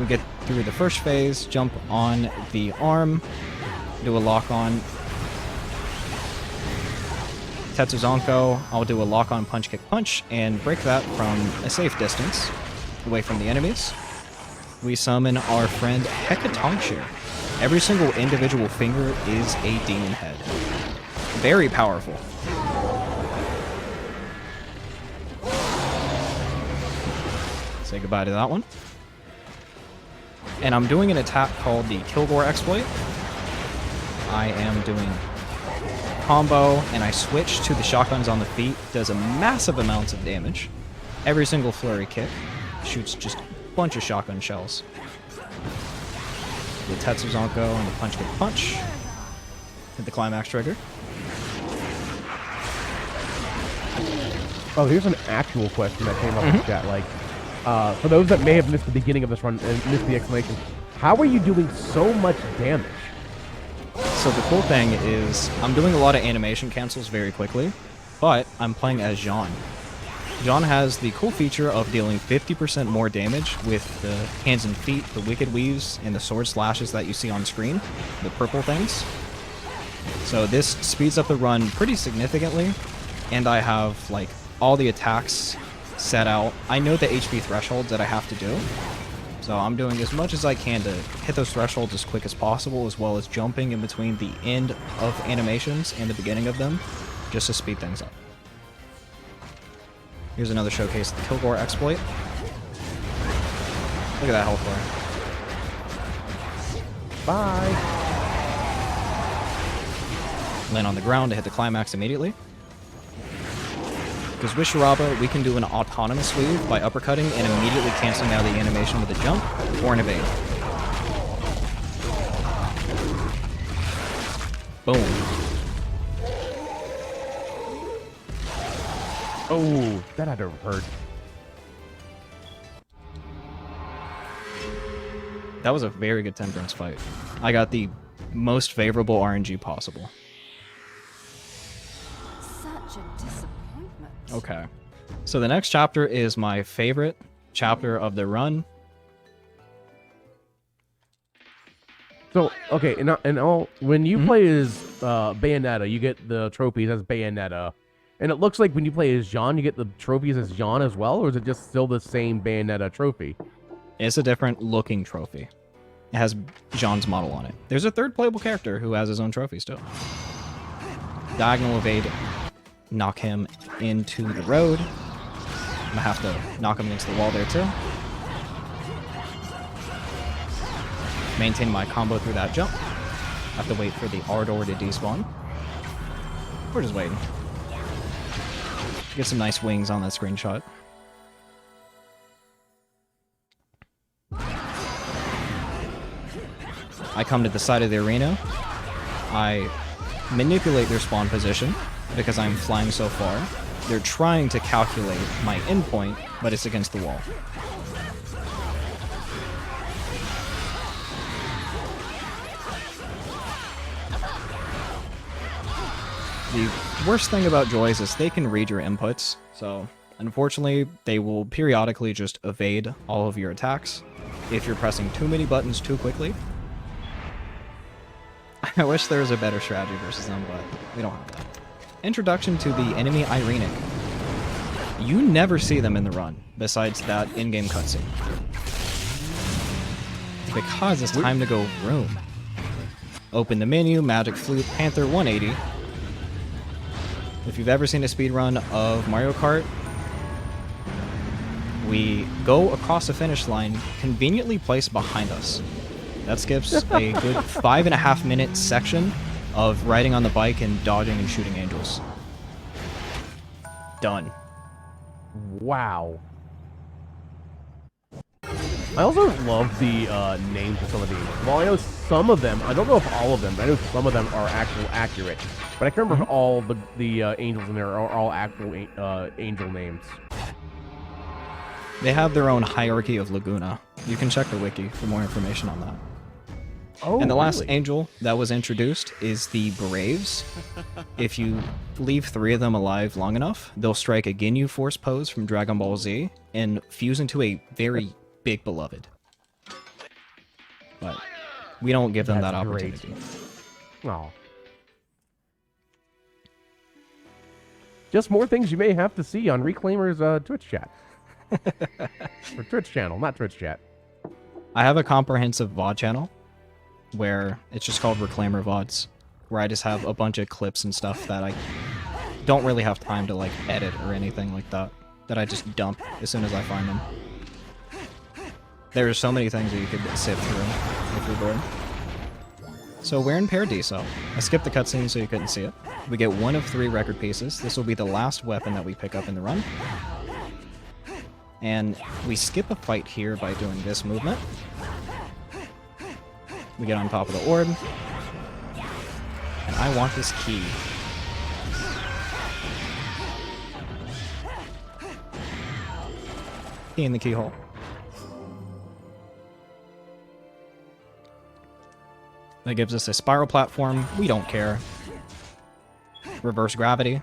We get through the first phase, jump on the arm, do a lock on. Tetsuzanko, I'll do a lock on punch kick punch and break that from a safe distance away from the enemies. We summon our friend Hekatonkshu. Every single individual finger is a demon head. Very powerful. Say goodbye to that one. And I'm doing an attack called the Kilgore exploit. I am doing combo, and I switch to the shotguns on the feet. Does a massive amounts of damage. Every single flurry kick shoots just a bunch of shotgun shells. The Tetsuzanko and the punch kick punch. Hit the climax trigger. Oh, here's an actual question that came up in chat. Like, for those that may have missed the beginning of this run and missed the explanation, how are you doing so much damage? So the cool thing is I'm doing a lot of animation cancels very quickly, but I'm playing as Jean. Jean has the cool feature of dealing 50% more damage with the hands and feet, the wicked weaves, and the sword slashes that you see on screen, the purple things. So this speeds up the run pretty significantly, and I have like all the attacks set out. I know the HP thresholds that I have to do, so I'm doing as much as I can to hit those thresholds as quick as possible, as well as jumping in between the end of animations and the beginning of them, just to speed things up. Here's another showcase of the Kilgore exploit. Look at that health bar. Bye. Land on the ground to hit the climax immediately. Because with Shiraba, we can do an autonomous weave by uppercutting and immediately canceling out the animation with a jump or an evade. Boom. Oh, that had to hurt. That was a very good Temperance fight. I got the most favorable RNG possible. Such a disappointment. Okay. So the next chapter is my favorite chapter of the run. So, okay, when you play as Bayonetta, you get the trophies as Bayonetta. And it looks like when you play as Jean, you get the trophies as Jean as well, or is it just still the same Bayonetta trophy? It's a different looking trophy. It has Jean's model on it. There's a third playable character who has his own trophy still. Diagonal evade, knock him into the road. I'm gonna have to knock him against the wall there too. Maintain my combo through that jump. Have to wait for the R door to despawn. We're just waiting. Get some nice wings on that screenshot. I come to the side of the arena. I manipulate their spawn position because I'm flying so far. They're trying to calculate my endpoint, but it's against the wall. The worst thing about Joys is they can read your inputs, so unfortunately they will periodically just evade all of your attacks if you're pressing too many buttons too quickly. I wish there was a better strategy versus them, but we don't have that. Introduction to the enemy Irenic. You never see them in the run, besides that in-game cutscene. Because it's time to go room. Open the menu, Magic Flute, Panther 180. If you've ever seen a speedrun of Mario Kart, we go across the finish line conveniently placed behind us. That skips a good 5.5-minute section of riding on the bike and dodging and shooting angels. Done. Wow. I also love the names of some of the angels. Well, I know some of them, I don't know if all of them, but I know some of them are actual accurate. But I can't remember if all the angels in there are all actual angel names. They have their own hierarchy of Laguna. You can check the wiki for more information on that. Oh, and the last really? angel that was introduced is the Braves. If you leave 3 of them alive long enough, they'll strike a Ginyu Force pose from Dragon Ball Z and fuse into a very big beloved. But we don't give them that That's great. opportunity. Oh. Just more things you may have to see on Reclaimer's Twitch chat. Or Twitch channel, not Twitch chat. I have a comprehensive VOD channel where it's just called Reclaimer VODs, where I just have a bunch of clips and stuff that I don't really have time to like edit or anything like that, that I just dump as soon as I find them. There's so many things that you could sift through if you're bored. So we're in Paradiso. I skipped the cutscene so you couldn't see it. We get 1 of 3 record pieces. This will be the last weapon that we pick up in the run. And we skip a fight here by doing this movement. We get on top of the orb. And I want this key. Key in the keyhole. That gives us a spiral platform. We don't care. Reverse gravity.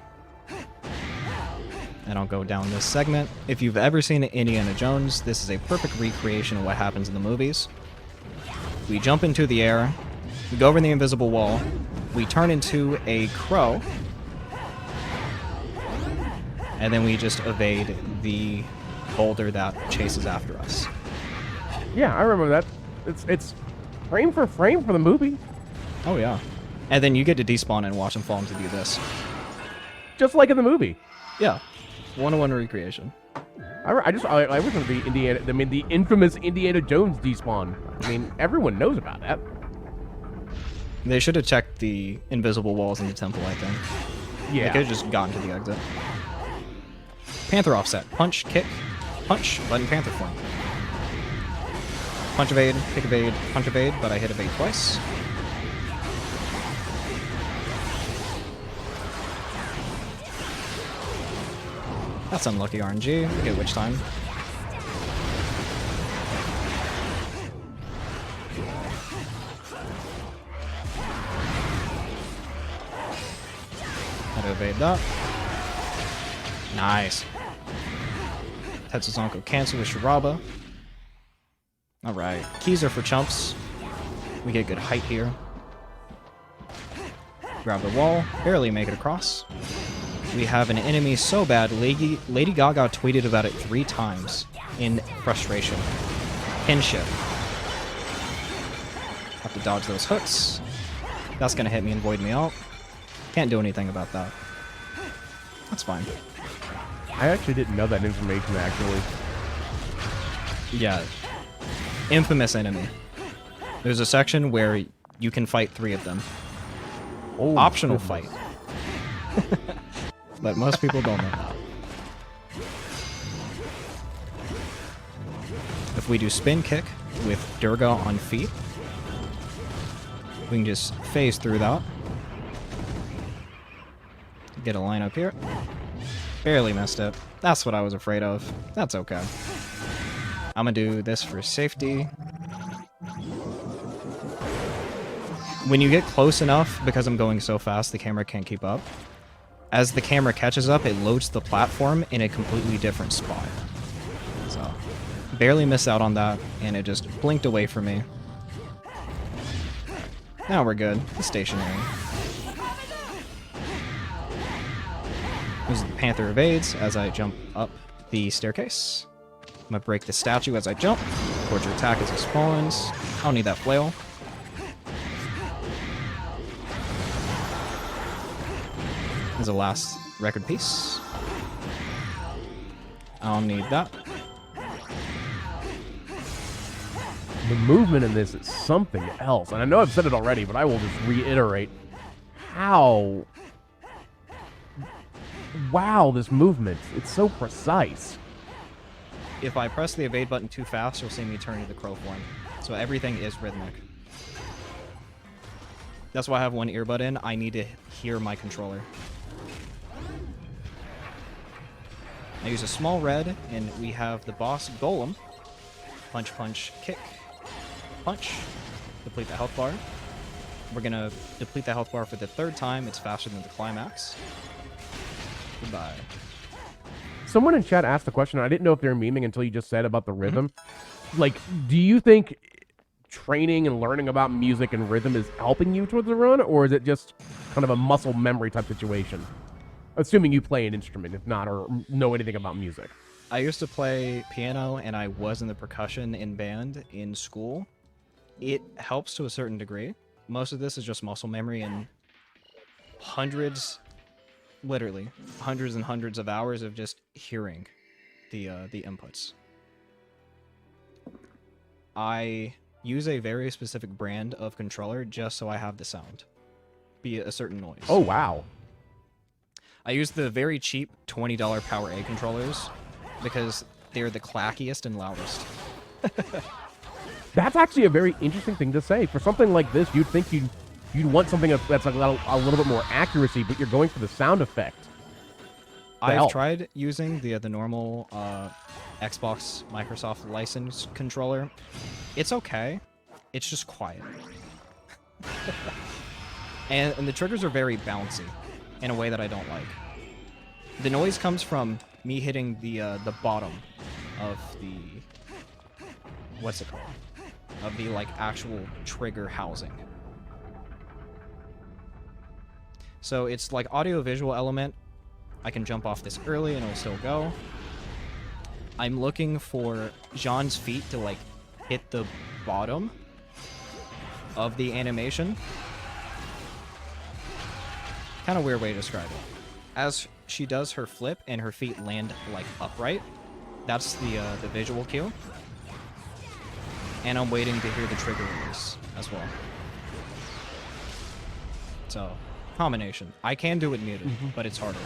And I'll go down this segment. If you've ever seen Indiana Jones, this is a perfect recreation of what happens in the movies. We jump into the air, we go over the invisible wall, we turn into a crow, and then we just evade the boulder that chases after us. Yeah, I remember that. It's frame for frame for the movie. Oh yeah. And then you get to despawn and watch them fall into do this. Just like in the movie. Yeah. 1-on-1 recreation. I wish it would be the infamous Indiana Jones despawn. I mean, everyone knows about that. They should have checked the invisible walls in the temple, I think. Yeah. They could have just gotten to the exit. Panther offset. Punch, kick, punch, button panther form. Punch evade, kick evade, punch evade, but I hit evade twice. That's unlucky RNG. We get witch time. How to evade that. Nice. Tetsuzanko cancel with Shiraba. Alright. Keys are for chumps. We get good height here. Grab the wall. Barely make it across. We have an enemy so bad, Lady Gaga tweeted about it 3 times in frustration. Kinship. Have to dodge those hooks. That's gonna hit me and void me out. Can't do anything about that. That's fine. I actually didn't know that information, actually. Yeah. Infamous enemy. There's a section where you can fight 3 of them. Oh, Optional goodness. fight. But most people don't know that. If we do spin kick with Durga on feet, We can just phase through that. Get a line up here. Barely missed it. That's what I was afraid of. That's okay. I'm gonna do this for safety. When you get close enough, because I'm going so fast, the camera can't keep up. As the camera catches up, it loads the platform in a completely different spot. So, barely missed out on that, and it just blinked away from me. Now we're good. It's stationary. Uses the Panther evades as I jump up the staircase. I'm gonna break the statue as I jump. Torture attack as it spawns. I don't need that flail. As a last record piece. I don't need that. The movement in this is something else. And I know I've said it already, but I will just reiterate how... Wow, this movement. It's so precise. If I press the evade button too fast, you'll see me turn to the crow form. So everything is rhythmic. That's why I have one earbud in. I need to hear my controller. I use a small red, and we have the boss golem. Punch, punch, kick, punch. Deplete the health bar. We're gonna deplete the health bar for the 3rd time. It's faster than the climax. Goodbye. Someone in chat asked the question, I didn't know if they were memeing until you just said about the rhythm. Like, do you think training and learning about music and rhythm is helping you towards the run, or is it just kind of a muscle memory type situation? Assuming you play an instrument, if not, or know anything about music. I used to play piano, and I was in the percussion in band in school. It helps to a certain degree. Most of this is just muscle memory and hundreds, literally, hundreds and hundreds of hours of just hearing the inputs. I use a very specific brand of controller just so I have the sound. Be it a certain noise. Oh, wow. I use the very cheap $20 Power A controllers because they're the clackiest and loudest. That's actually a very interesting thing to say. For something like this, you'd think you'd want something that's like a little bit more accuracy, but you're going for the sound effect. I've tried using the normal Xbox Microsoft license controller. It's okay. It's just quiet. and the triggers are very bouncy in a way that I don't like. The noise comes from me hitting the bottom of the... What's it called? Of the, like, actual trigger housing. So it's like audio-visual element. I can jump off this early and it'll still go. I'm looking for Jean's feet to, like, hit the bottom of the animation. Kind of weird way to describe it. As she does her flip and her feet land, like, upright, that's the visual cue. And I'm waiting to hear the trigger release as well. So, combination. I can do it muted, but it's harder.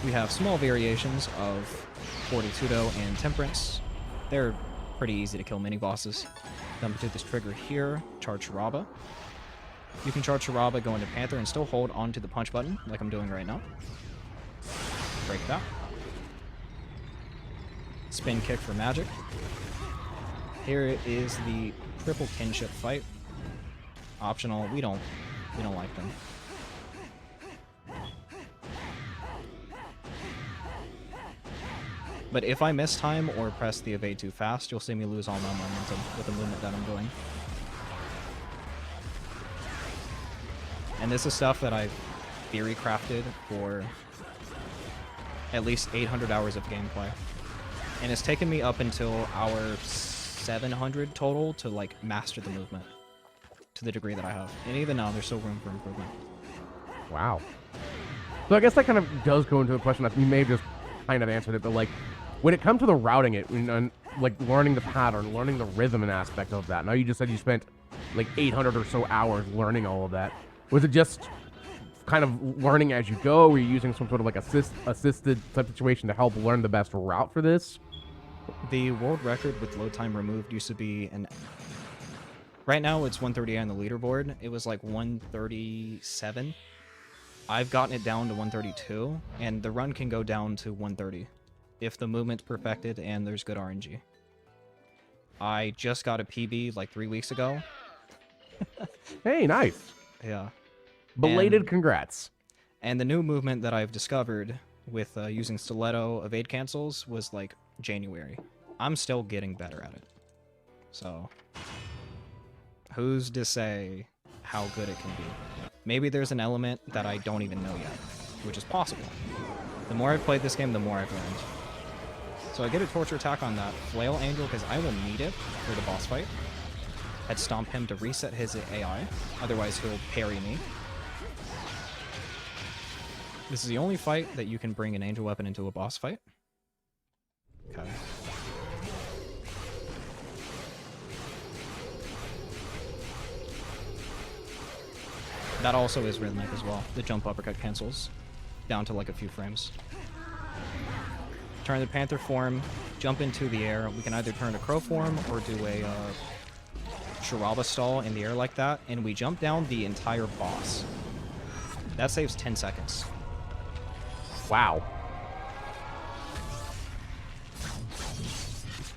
We have small variations of Fortitudo and Temperance. They're pretty easy to kill mini-bosses. Then we do this trigger here, charge Sharaba. You can charge Sharaba, go into Panther, and still hold onto the punch button, like I'm doing right now. Break that. Spin kick for magic. Here is the triple kinship fight. Optional. We don't like them. But if I miss time or press the evade too fast, you'll see me lose all my momentum with the movement that I'm doing. And this is stuff that I've theory crafted for at least 800 hours of gameplay. And it's taken me up until hour 700 total to, like, master the movement to the degree that I have. And even now, there's still room for improvement. Wow. So I guess that kind of does go into a question that you may have just kind of answered it, but, like, when it comes to the routing it, and like, learning the pattern, learning the rhythm and aspect of that, now you just said you spent, like, 800 or so hours learning all of that. Was it just kind of learning as you go? Were you using some sort of, like, assisted type situation to help learn the best route for this? The world record with load time removed used to be an... Right now it's 138 on the leaderboard. It was like 137. I've gotten it down to 132, and the run can go down to 130 if the movement's perfected and there's good RNG. I just got a PB like 3 weeks ago. Hey, nice. Yeah. Belated And- congrats. And the new movement that I've discovered with using stiletto evade cancels was like January. I'm still getting better at it. So, who's to say how good it can be? Maybe there's an element that I don't even know yet, which is possible. The more I've played this game, the more I've learned. So I get a torture attack on that Flail Angel because I will need it for the boss fight. I'd stomp him to reset his AI, otherwise he'll parry me. This is the only fight that you can bring an angel weapon into a boss fight. Okay. That also is rhythmic as well. The jump uppercut cancels down to like a few frames. Turn the panther form, jump into the air. We can either turn to crow form or do a Shiraba stall in the air like that, and we jump down the entire boss. That saves 10 seconds. Wow.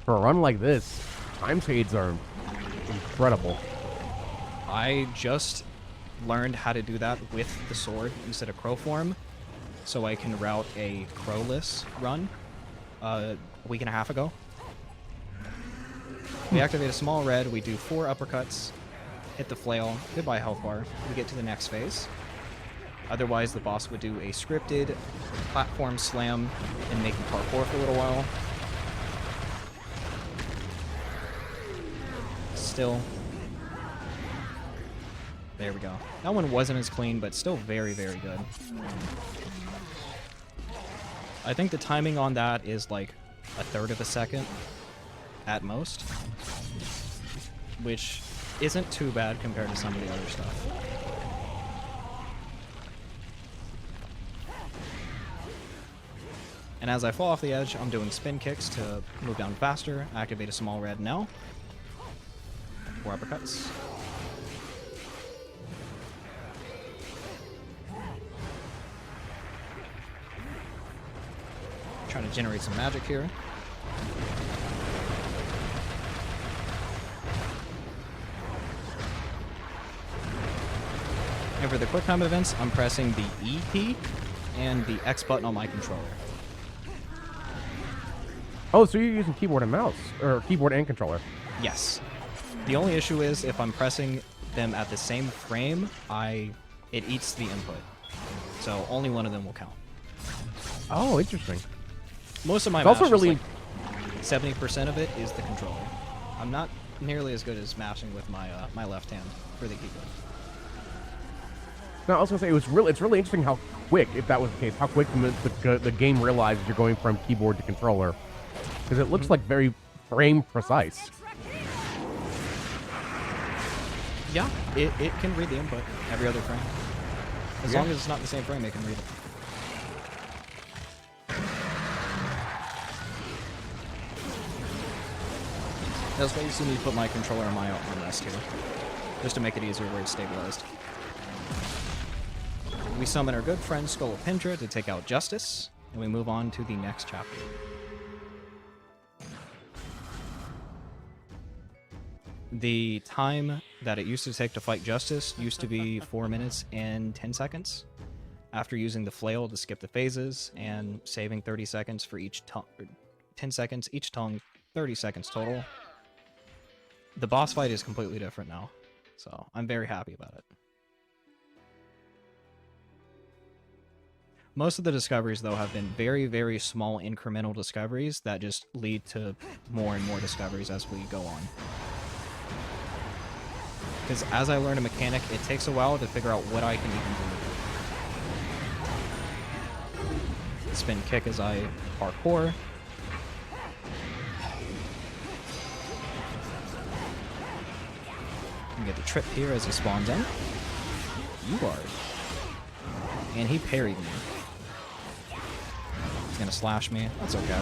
For a run like this, time shades are incredible. I just learned how to do that with the sword instead of crow form, so I can route a crowless run a week and a half ago. We activate a small red, we do 4 uppercuts, hit the flail, goodbye health bar, we get to the next phase. Otherwise, the boss would do a scripted platform slam and make you parkour for a little while. Still. There we go. That one wasn't as clean, but still very, very good. I think the timing on that is like 1/3 of a second at most, which isn't too bad compared to some of the other stuff. And as I fall off the edge, I'm doing spin kicks to move down faster, activate a small red now. 4 uppercuts. Trying to generate some magic here. And for the quick time events, I'm pressing the E key and the X button on my controller. Oh, so you're using keyboard and mouse, or keyboard and controller. Yes. The only issue is if I'm pressing them at the same frame, it eats the input. So only one of them will count. Oh, interesting. Most of my It's also mash is really- like 70% of it is the controller. I'm not nearly as good as mashing with my my left hand for the keyboard. No, I was gonna say it's really interesting how quick, if that was the case, how quick the game realizes you're going from keyboard to controller, because it looks like very frame precise. Yeah, it can read the input every other frame. As Yeah. long as it's not the same frame, it can read it. That's why you see me put my controller on my armrest here, just to make it easier where it's stabilized. We summon our good friend Scolopendra to take out Justice, and we move on to the next chapter. The time that it used to take to fight Justice used to be 4 minutes and 10 seconds. After using the flail to skip the phases and saving 30 seconds for each tongue, 10 seconds each tongue, 30 seconds total. The boss fight is completely different now, so I'm very happy about it. Most of the discoveries, though, have been very, very small incremental discoveries that just lead to more and more discoveries as we go on. Because as I learn a mechanic, it takes a while to figure out what I can even do. Spin kick as I parkour. And get the trip here as he spawns in. You are. And he parried me. He's gonna slash me. That's okay.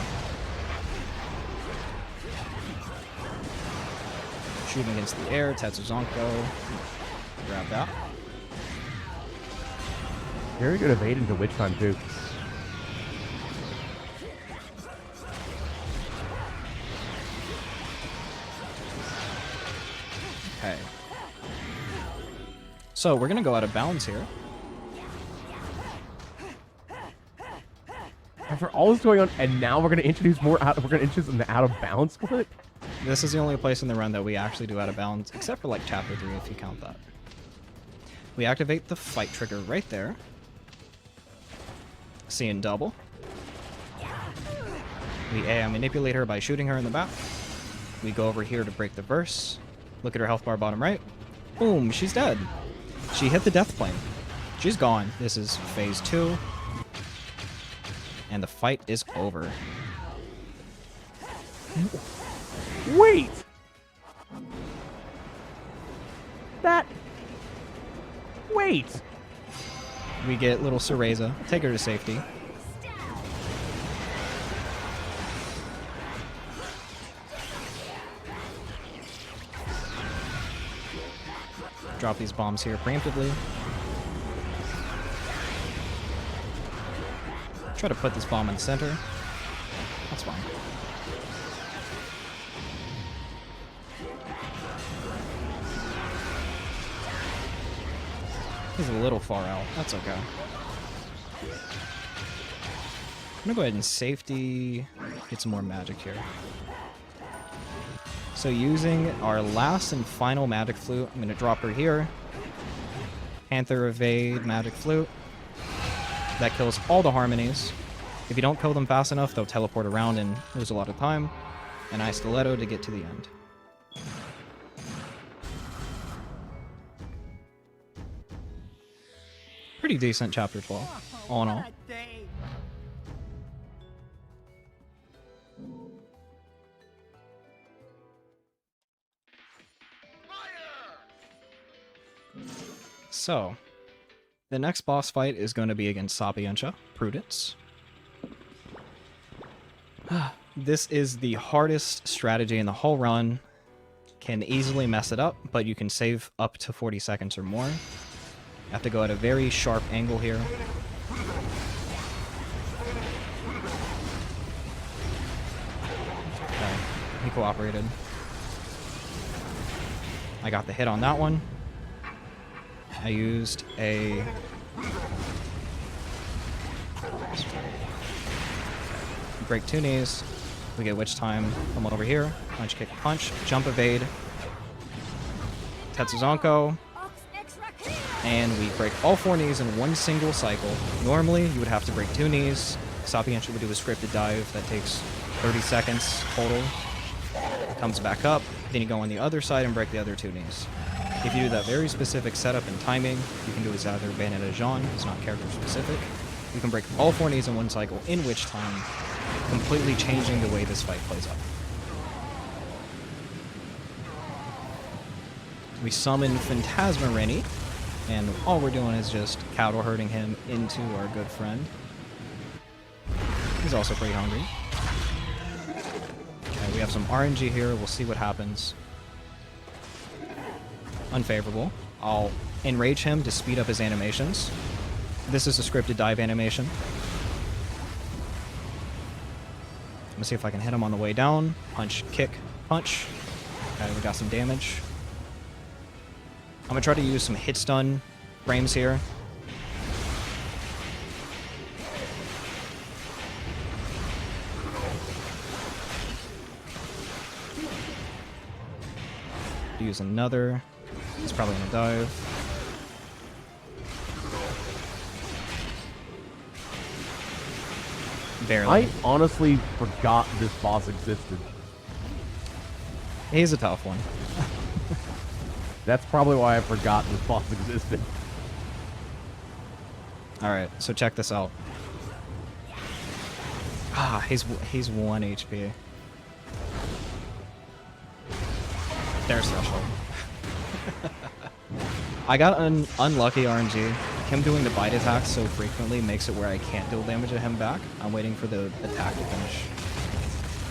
shooting against the air. Tetsuzanko. Grab that. Very good evade into Witch Time, too. Okay. So we're gonna go out of bounds here. After all this going on, and now we're gonna introduce more out. We're gonna introduce an out of bounds split. This is the only place in the run that we actually do out of bounds, except for like chapter 3 if you count that. We activate the fight trigger right there. Seeing double. We AI manipulate her by shooting her in the back. We go over here to break the verse. Look at her health bar bottom right. Boom, she's dead. She hit the death plane. She's gone. This is phase 2. And the fight is over. Wait! Wait! We get little Cereza. Take her to safety. Drop these bombs here preemptively. Try to put this bomb in the center. That's fine. He's a little far out. That's okay. I'm gonna go ahead and safety get some more magic here. So using our last and final magic flute, I'm gonna drop her here. Panther evade, magic flute. That kills all the harmonies. If you don't kill them fast enough, they'll teleport around and lose a lot of time. And I stiletto to get to the end. Pretty decent chapter 12, all in all. So, the next boss fight is going to be against Sapientia, Prudence. This is the hardest strategy in the whole run. Can easily mess it up, but you can save up to 40 seconds or more. You have to go at a very sharp angle here. Okay, he cooperated. I got the hit on that one. I used a... break 2 knees. We get witch time. Come over here. Punch, kick, punch. Jump evade. Tetsuzanko. And we break all 4 knees in one single cycle. Normally, you would have to break 2 knees. Sapientia would do a scripted dive that takes 30 seconds total. Comes back up. Then you go on the other side and break the other 2 knees. If you do that very specific setup and timing, you can do as either Bayonetta Jean, it's not character specific. You can break all 4 knees in one cycle, in which time, completely changing the way this fight plays out. We summon Phantasma Rennie, and all we're doing is just cattle herding him into our good friend. He's also pretty hungry. Okay, we have some RNG here, we'll see what happens. Unfavorable. I'll enrage him to speed up his animations. This is a scripted dive animation. I'm gonna see if I can hit him on the way down. Punch, kick, punch. Okay, we got some damage. I'm gonna try to use some hit stun frames here. Use another. He's probably gonna dive. Barely. I honestly forgot this boss existed. He's a tough one. That's probably why I forgot this boss existed. Alright, so check this out. Ah, he's 1 HP. There's threshold. I got an unlucky RNG. Him doing the bite attack so frequently makes it where I can't deal damage to him back. I'm waiting for the attack to finish.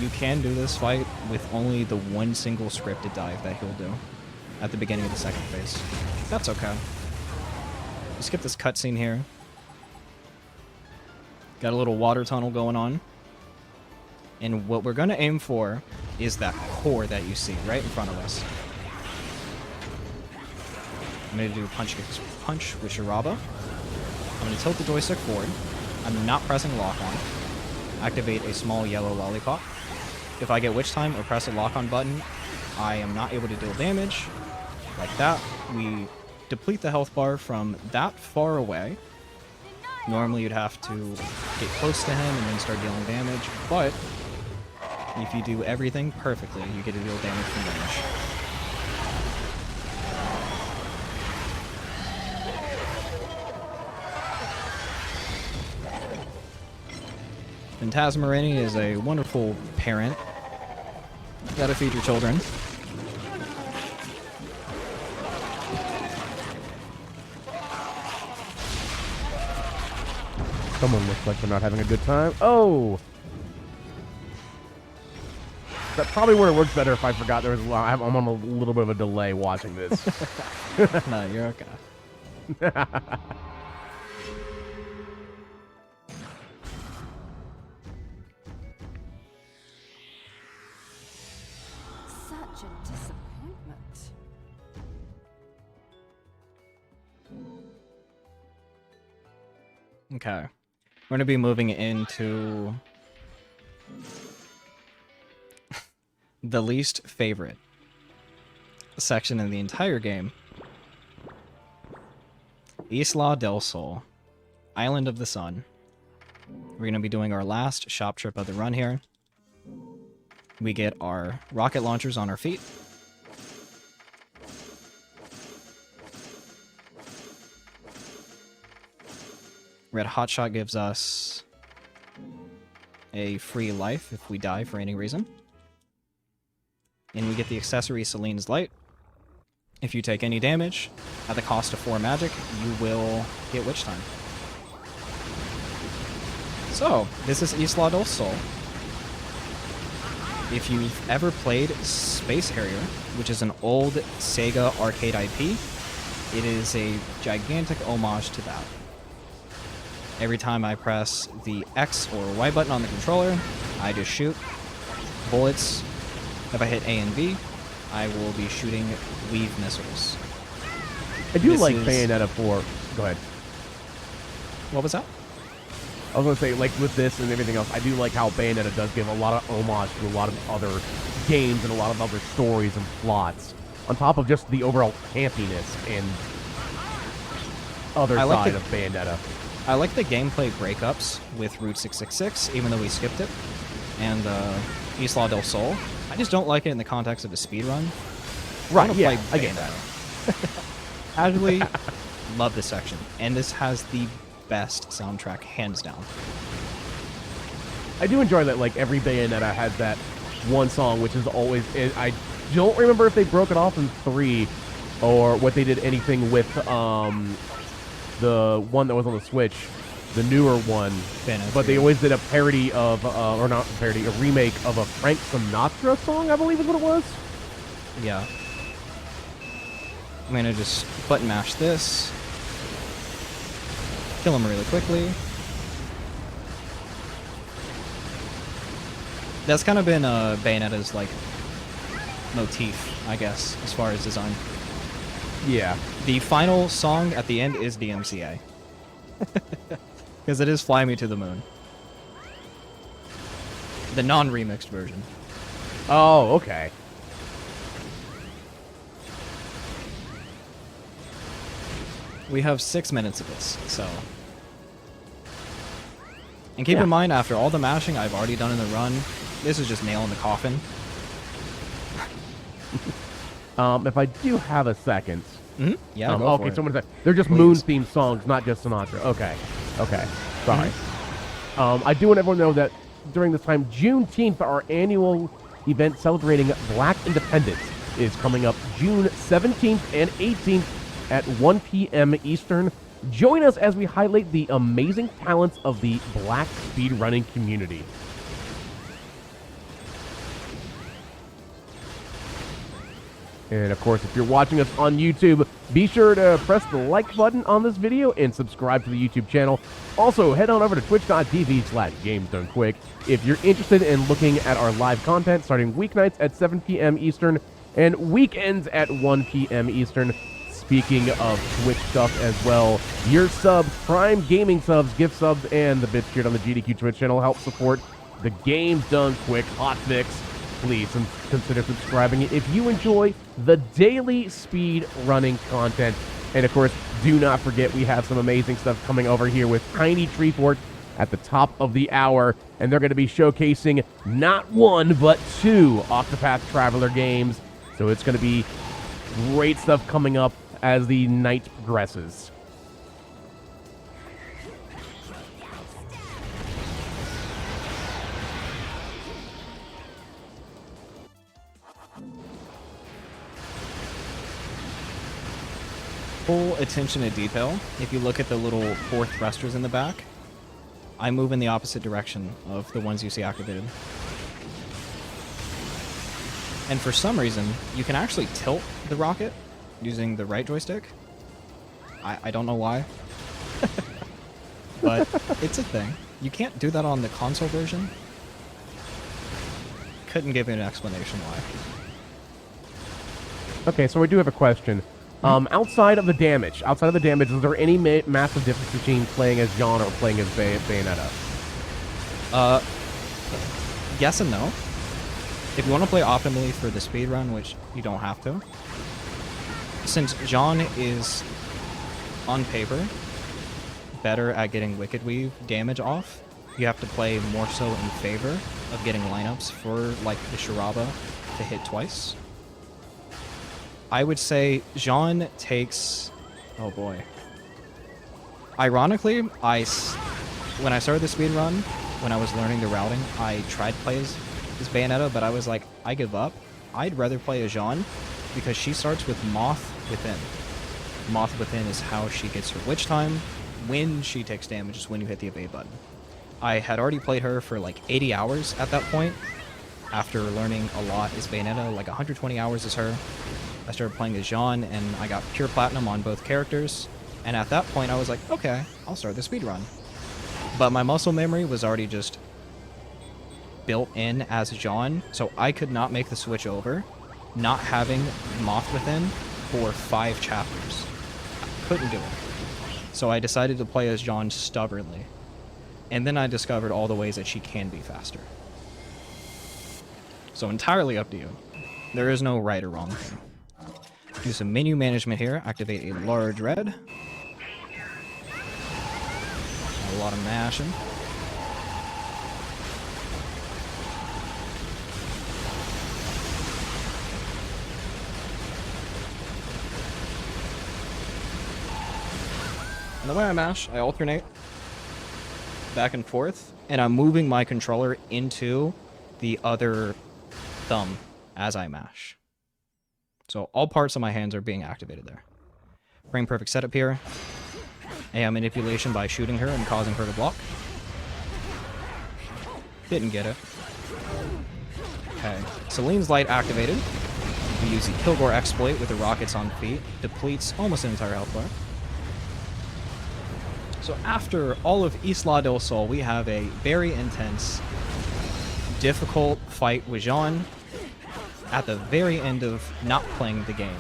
You can do this fight with only the one single scripted dive that he'll do at the beginning of the second phase. That's okay. We skip this cutscene here. Got a little water tunnel going on. And what we're going to aim for is that core that you see right in front of us. I'm going to do punch with Shiraba. I'm going to tilt the joystick forward. I'm not pressing lock on. Activate a small yellow lollipop. If I get witch time or press a lock on button, I am not able to deal damage. Like that. We deplete the health bar from that far away. Normally you'd have to get close to him and then start dealing damage, but if you do everything perfectly, you get to deal damage from range. Phantasmarini is a wonderful parent. You gotta feed your children. Someone looks like they're not having a good time. Oh! That probably would have worked better if I forgot there was a lot. I'm on a little bit of a delay watching this. No, you're okay. Such a disappointment. Okay. We're going to be moving into the least favorite section in the entire game. Isla del Sol, Island of the Sun. We're going to be doing our last shop trip of the run here. We get our rocket launchers on our feet. Red Hotshot gives us a free life if we die for any reason. And we get the accessory Celine's Light. If you take any damage at the cost of 4 magic, you will get Witch Time. So, this is Isla del Sol. If you've ever played Space Harrier, which is an old Sega arcade IP, it is a gigantic homage to that. Every time I press the X or Y button on the controller, I just shoot bullets. If I hit A and B, I will be shooting weave missiles. I do like Bayonetta 4. Go ahead. What was that? I was going to say, like, with this and everything else, I do like how Bayonetta does give a lot of homage to a lot of other games and a lot of other stories and plots, on top of just the overall campiness and other side of Bayonetta. I like the gameplay breakups with Route 666, even though we skipped it, and Isla del Sol. I just don't like it in the context of a speedrun. Right, yeah, I get that. Casually love this section, and this has the best soundtrack, hands down. I do enjoy that, like, every Bayonetta has that one song, which is always... I don't remember if they broke it off in 3, or what they did anything with, the one that was on the Switch, the newer one. But they always did a parody of, or not a parody, a remake of a Frank Sinatra song, I believe is what it was. Yeah. I'm gonna just button mash this. Kill him really quickly. That's kind of been Bayonetta's, like, motif, I guess, as far as design. Yeah. The final song at the end is DMCA. Because it is Fly Me to the Moon. The non-remixed version. Oh, okay. We have 6 minutes of this, so... And keep in mind, after all the mashing I've already done in the run, this is just nail in the coffin. If I do have a second... Mm-hmm. Yeah, go okay, for it. someone said they're just moon-themed songs, not just Sinatra. Okay, okay, sorry. I do want everyone to know that during this time, Juneteenth, our annual event celebrating Black Independence, is coming up June 17th and 18th at 1 p.m. Eastern. Join us as we highlight the amazing talents of the Black speedrunning community. And of course, if you're watching us on YouTube, be sure to press the like button on this video and subscribe to the YouTube channel. Also, head on over to twitch.tv/GamesDoneQuick if you're interested in looking at our live content starting weeknights at 7 p.m. Eastern and weekends at 1 p.m. Eastern. Speaking of Twitch stuff as well, your subs, Prime Gaming subs, gift subs, and the bits shared on the GDQ Twitch channel help support the Games Done Quick Hotfix. Please consider subscribing if you enjoy the daily speed running content. And of course, do not forget we have some amazing stuff coming over here with Tiny Treeport at the top of the hour, and they're going to be showcasing not one but two Octopath Traveler games. So it's going to be great stuff coming up as the night progresses. Full attention to detail. If you look at the little 4 thrusters in the back, I move in the opposite direction of the ones you see activated. And for some reason, you can actually tilt the rocket using the right joystick. I don't know why. But it's a thing. You can't do that on the console version. Couldn't give you an explanation why. Okay, so I do have a question. Outside of the damage, is there any massive difference between playing as Jean or playing as Bayonetta? Yes and no. If you want to play optimally for the speedrun, which you don't have to, since Jean is, on paper, better at getting Wicked Weave damage off, you have to play more so in favor of getting lineups for, like, the Sharaba to hit twice. I would say Jean takes... Oh boy. Ironically, when I started the speedrun, when I was learning the routing, I tried to play as Bayonetta, but I was like, I give up. I'd rather play as Jean, because she starts with Moth Within. Moth Within is how she gets her Witch Time. When she takes damage is when you hit the evade button. I had already played her for like 80 hours at that point. After learning a lot as Bayonetta, like 120 hours as her. I started playing as Jean, and I got pure platinum on both characters. And at that point, I was like, okay, I'll start the speedrun. But my muscle memory was already just built in as Jean, so I could not make the switch over, not having Moth Within for 5 chapters. I couldn't do it. So I decided to play as Jean stubbornly. And then I discovered all the ways that she can be faster. So entirely up to you. There is no right or wrong thing. Do some menu management here. Activate a large red. A lot of mashing. And the way I mash, I alternate back and forth, and I'm moving my controller into the other thumb as I mash. So all parts of my hands are being activated there. Frame perfect setup here. AI manipulation by shooting her and causing her to block. Didn't get it. Okay. Celine's light activated. We use the Kilgore exploit with the rockets on feet. Depletes almost an entire health bar. So after all of Isla del Sol, we have a very intense, difficult fight with Jean at the very end of not playing the game.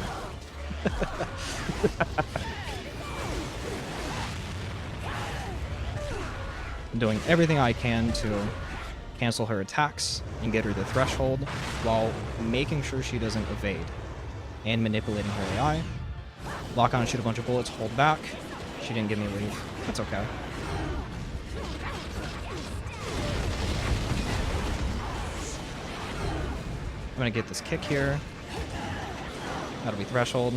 I'm doing everything I can to cancel her attacks and get her the threshold while making sure she doesn't evade and manipulating her AI. Lock on and shoot a bunch of bullets, hold back. She didn't give me a leave. That's okay. I'm gonna get this kick here. That'll be threshold.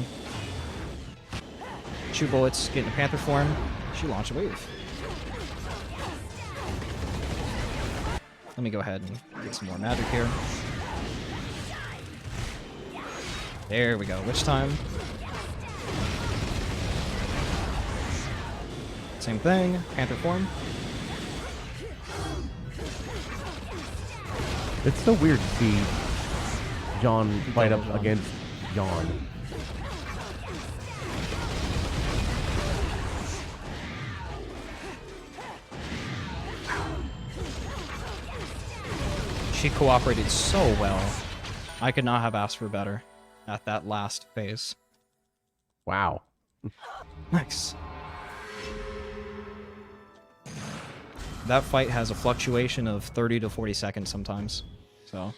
Shoot bullets, get into Panther form. She launched a wave. Let me go ahead and get some more magic here. There we go. Witch time. Same thing. Panther form. It's so weird to see John fight up against Yawn. She cooperated so well. I could not have asked for better at that last phase. Wow. Nice. That fight has a fluctuation of 30 to 40 seconds sometimes. So,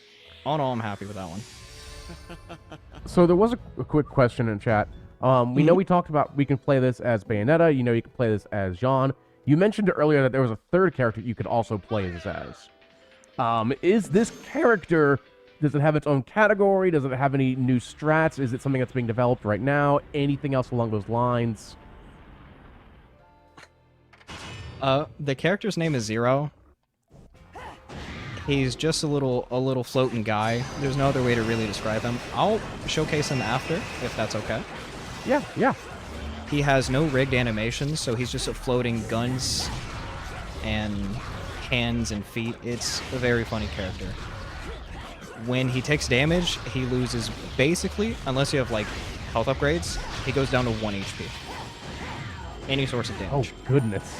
all in all, I'm happy with that one. So there was a quick question in chat. We know we talked about we can play this as Bayonetta. You know you can play this as Jean. You mentioned earlier that there was a third character you could also play this as. Is this character, does it have its own category? Does it have any new strats? Is it something that's being developed right now? Anything else along those lines? The character's name is Zero. He's just a little floating guy. There's no other way to really describe him. I'll showcase him after, if that's okay. Yeah, yeah. He has no rigged animations, so he's just a floating guns and hands and feet. It's a very funny character. When he takes damage, he loses basically, unless you have like health upgrades, he goes down to 1 HP. Any source of damage. Oh, goodness.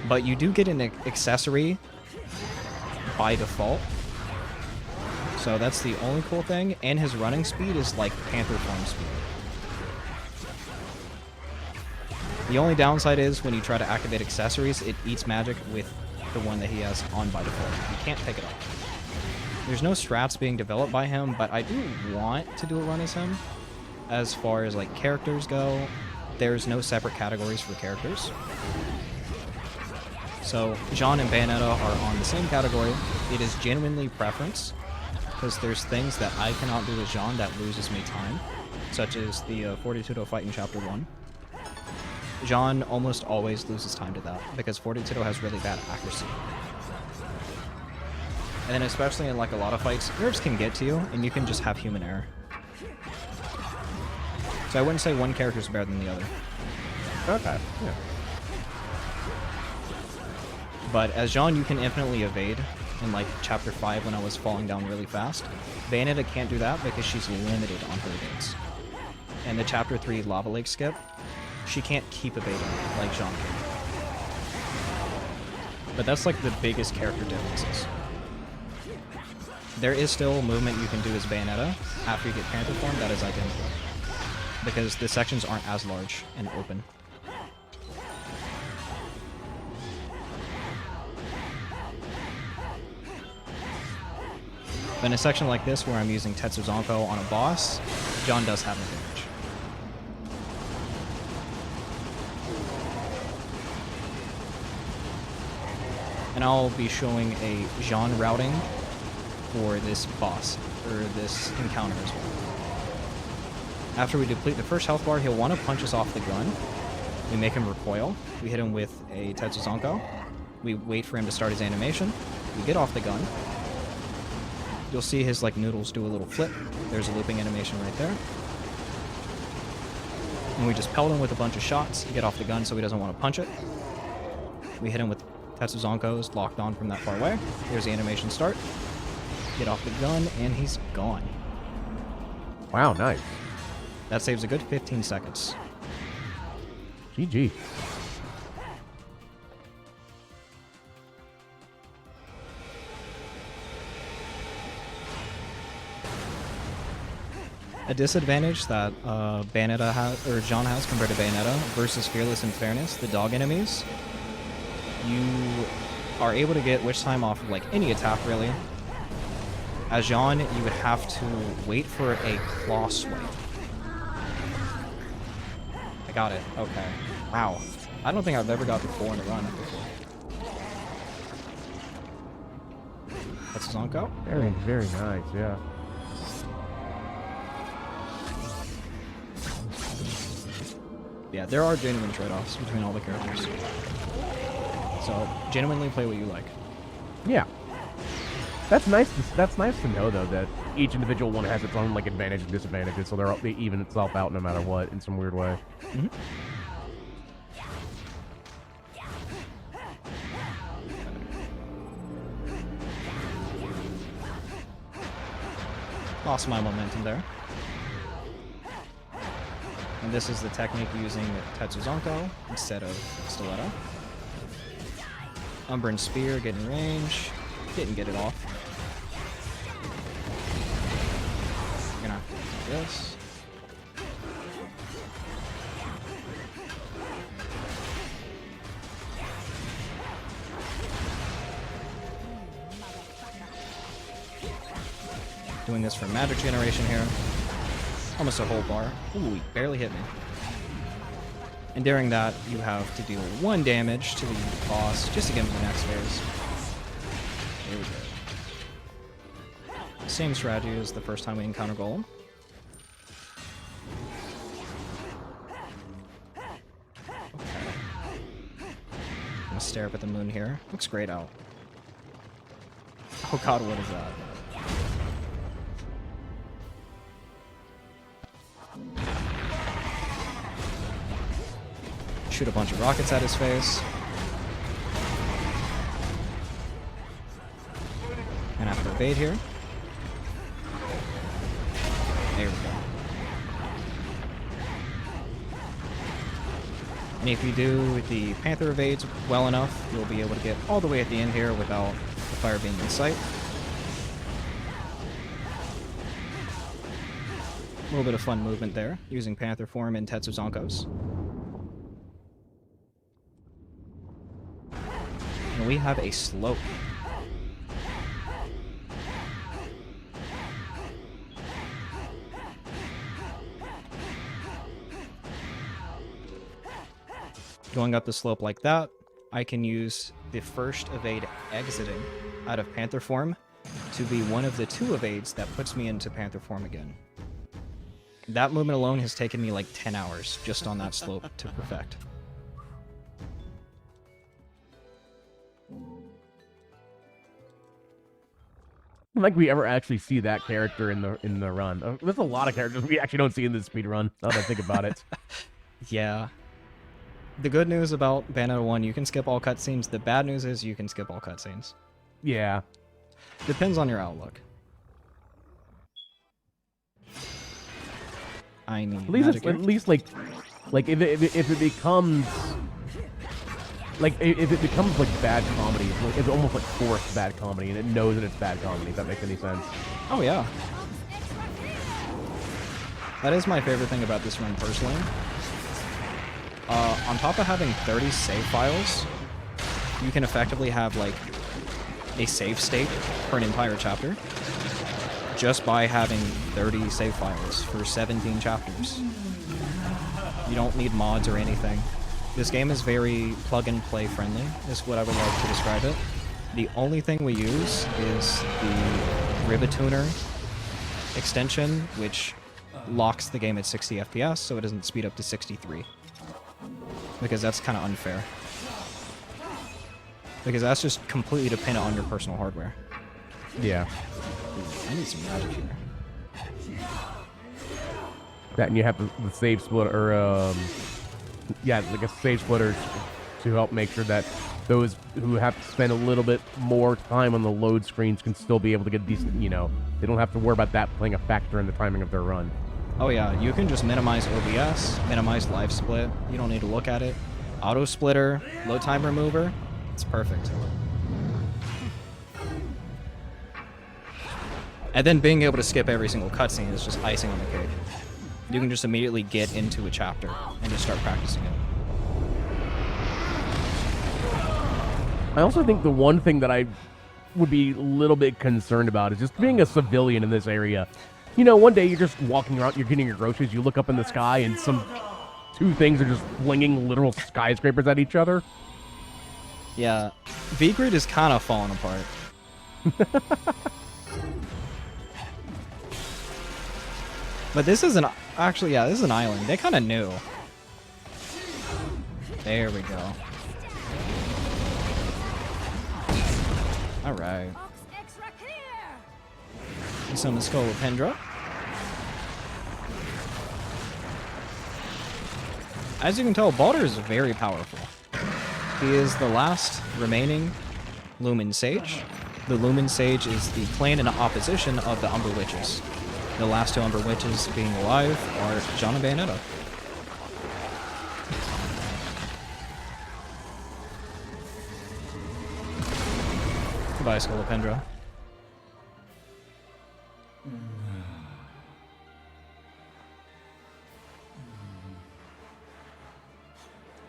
But you do get an accessory by default. So that's the only cool thing. And his running speed is like Panther form speed. The only downside is when you try to activate accessories, it eats magic with the one that he has on by default. You can't pick it up. There's no strats being developed by him, but I do want to do a run as him. As far as like characters go, there's no separate categories for characters. So Jean and Bayonetta are on the same category. It is genuinely preference, because there's things that I cannot do as Jean that loses me time, such as the Fortitudo fight in Chapter 1. Jean almost always loses time to that, because Fortitudo has really bad accuracy. And then especially in like a lot of fights, nerves can get to you, and you can just have human error. So I wouldn't say one character is better than the other. Okay, yeah. But as Jean, you can infinitely evade. In like Chapter 5 when I was falling down really fast. Bayonetta can't do that because she's limited on her evades. And the Chapter 3 Lava Lake skip, she can't keep evading like Jean can. But that's like the biggest character differences. There is still movement you can do as Bayonetta after you get Panther form that is identical. Because the sections aren't as large and open. But in a section like this, where I'm using Tetsuzanko on a boss, Jean does have an advantage. And I'll be showing a Jean routing for this boss, or this encounter as well. After we deplete the first health bar, he'll want to punch us off the gun. We make him recoil. We hit him with a Tetsuzanko. We wait for him to start his animation. We get off the gun. You'll see his like noodles do a little flip. There's a looping animation right there. And we just pelt him with a bunch of shots, get off the gun so he doesn't want to punch it. We hit him with Tetsuzankos locked on from that far away. Here's the animation start. Get off the gun, and he's gone. Wow, nice. That saves a good 15 seconds. GG. A disadvantage that Bayonetta has, or Jean has compared to Bayonetta versus Fearless and Fairness, the dog enemies, you are able to get witch time off of like any attack really. As Jean, you would have to wait for a claw swipe. I got it. Okay. Wow. I don't think I've ever got the 4 in a run before. That's Zonko. Very, very nice, yeah. Yeah, there are genuine trade-offs between all the characters. So, genuinely play what you like. Yeah. That's nice to know though that each individual one has its own like advantage and disadvantages, so they even itself out no matter what in some weird way. Mm-hmm. Lost my momentum there. And this is the technique using Tetsuzanko instead of Stiletto. Umber and Spear, get in range. Didn't get it off. We're gonna have to do this. Doing this for magic generation here. Almost a whole bar. Ooh, he barely hit me. And during that, you have to deal 1 damage to the boss just to get him to the next phase. There we go. Same strategy as the first time we encounter Golem. Okay. I'm gonna stare up at the moon here. Looks great out. Oh god, what is that? Shoot a bunch of rockets at his face. And have to evade here. There we go. And if you do the Panther evades well enough, you'll be able to get all the way at the end here without the fire being in sight. A little bit of fun movement there, using Panther form and Tetsuzankos. And we have a slope. Going up the slope like that, I can use the first evade exiting out of Panther form to be one of the 2 evades that puts me into Panther form again. That movement alone has taken me like 10 hours just on that slope to perfect. I don't think we ever actually see that character in the run. There's a lot of characters we actually don't see in this speed run, now that I think about it. Yeah. The good news about Bayonetta 1, you can skip all cutscenes. The bad news is you can skip all cutscenes. Yeah. Depends on your outlook. I need at least like if it becomes like if it becomes like bad comedy, it's almost like forced bad comedy, and it knows that it's bad comedy. If that makes any sense. Oh yeah. That is my favorite thing about this run personally. On top of having 30 save files, you can effectively have like a save state for an entire chapter just by having 30 save files for 17 chapters. You don't need mods or anything. This game is very plug-and-play friendly, is what I would like to describe it. The only thing we use is the Ribituner extension, which locks the game at 60 FPS, so it doesn't speed up to 63. Because that's kind of unfair. Because that's just completely dependent on your personal hardware. Yeah. Ooh, I need some magic here. That, and you have the save splitter, or yeah, like a save splitter to help make sure that those who have to spend a little bit more time on the load screens can still be able to get decent, you know, they don't have to worry about that playing a factor in the timing of their run. Oh yeah, you can just minimize OBS, minimize live split. You don't need to look at it. Auto splitter, load time remover, it's perfect. And then being able to skip every single cutscene is just icing on the cake. You can just immediately get into a chapter and just start practicing it. I also think the one thing that I would be a little bit concerned about is just being a civilian in this area. You know, one day you're just walking around, you're getting your groceries, you look up in the sky, and some 2 things are just flinging literal skyscrapers at each other. Yeah, V-Grid is kind of falling apart. But this is actually, yeah, this is an island. They kind of knew. There we go. All right. Summon Scolopendra. As you can tell, Baldur is very powerful. He is the last remaining Lumen Sage. The Lumen Sage is the clan in opposition of the Umber Witches. The last 2 Umber Witches being alive are John and Bayonetta. Goodbye, Scolopendra.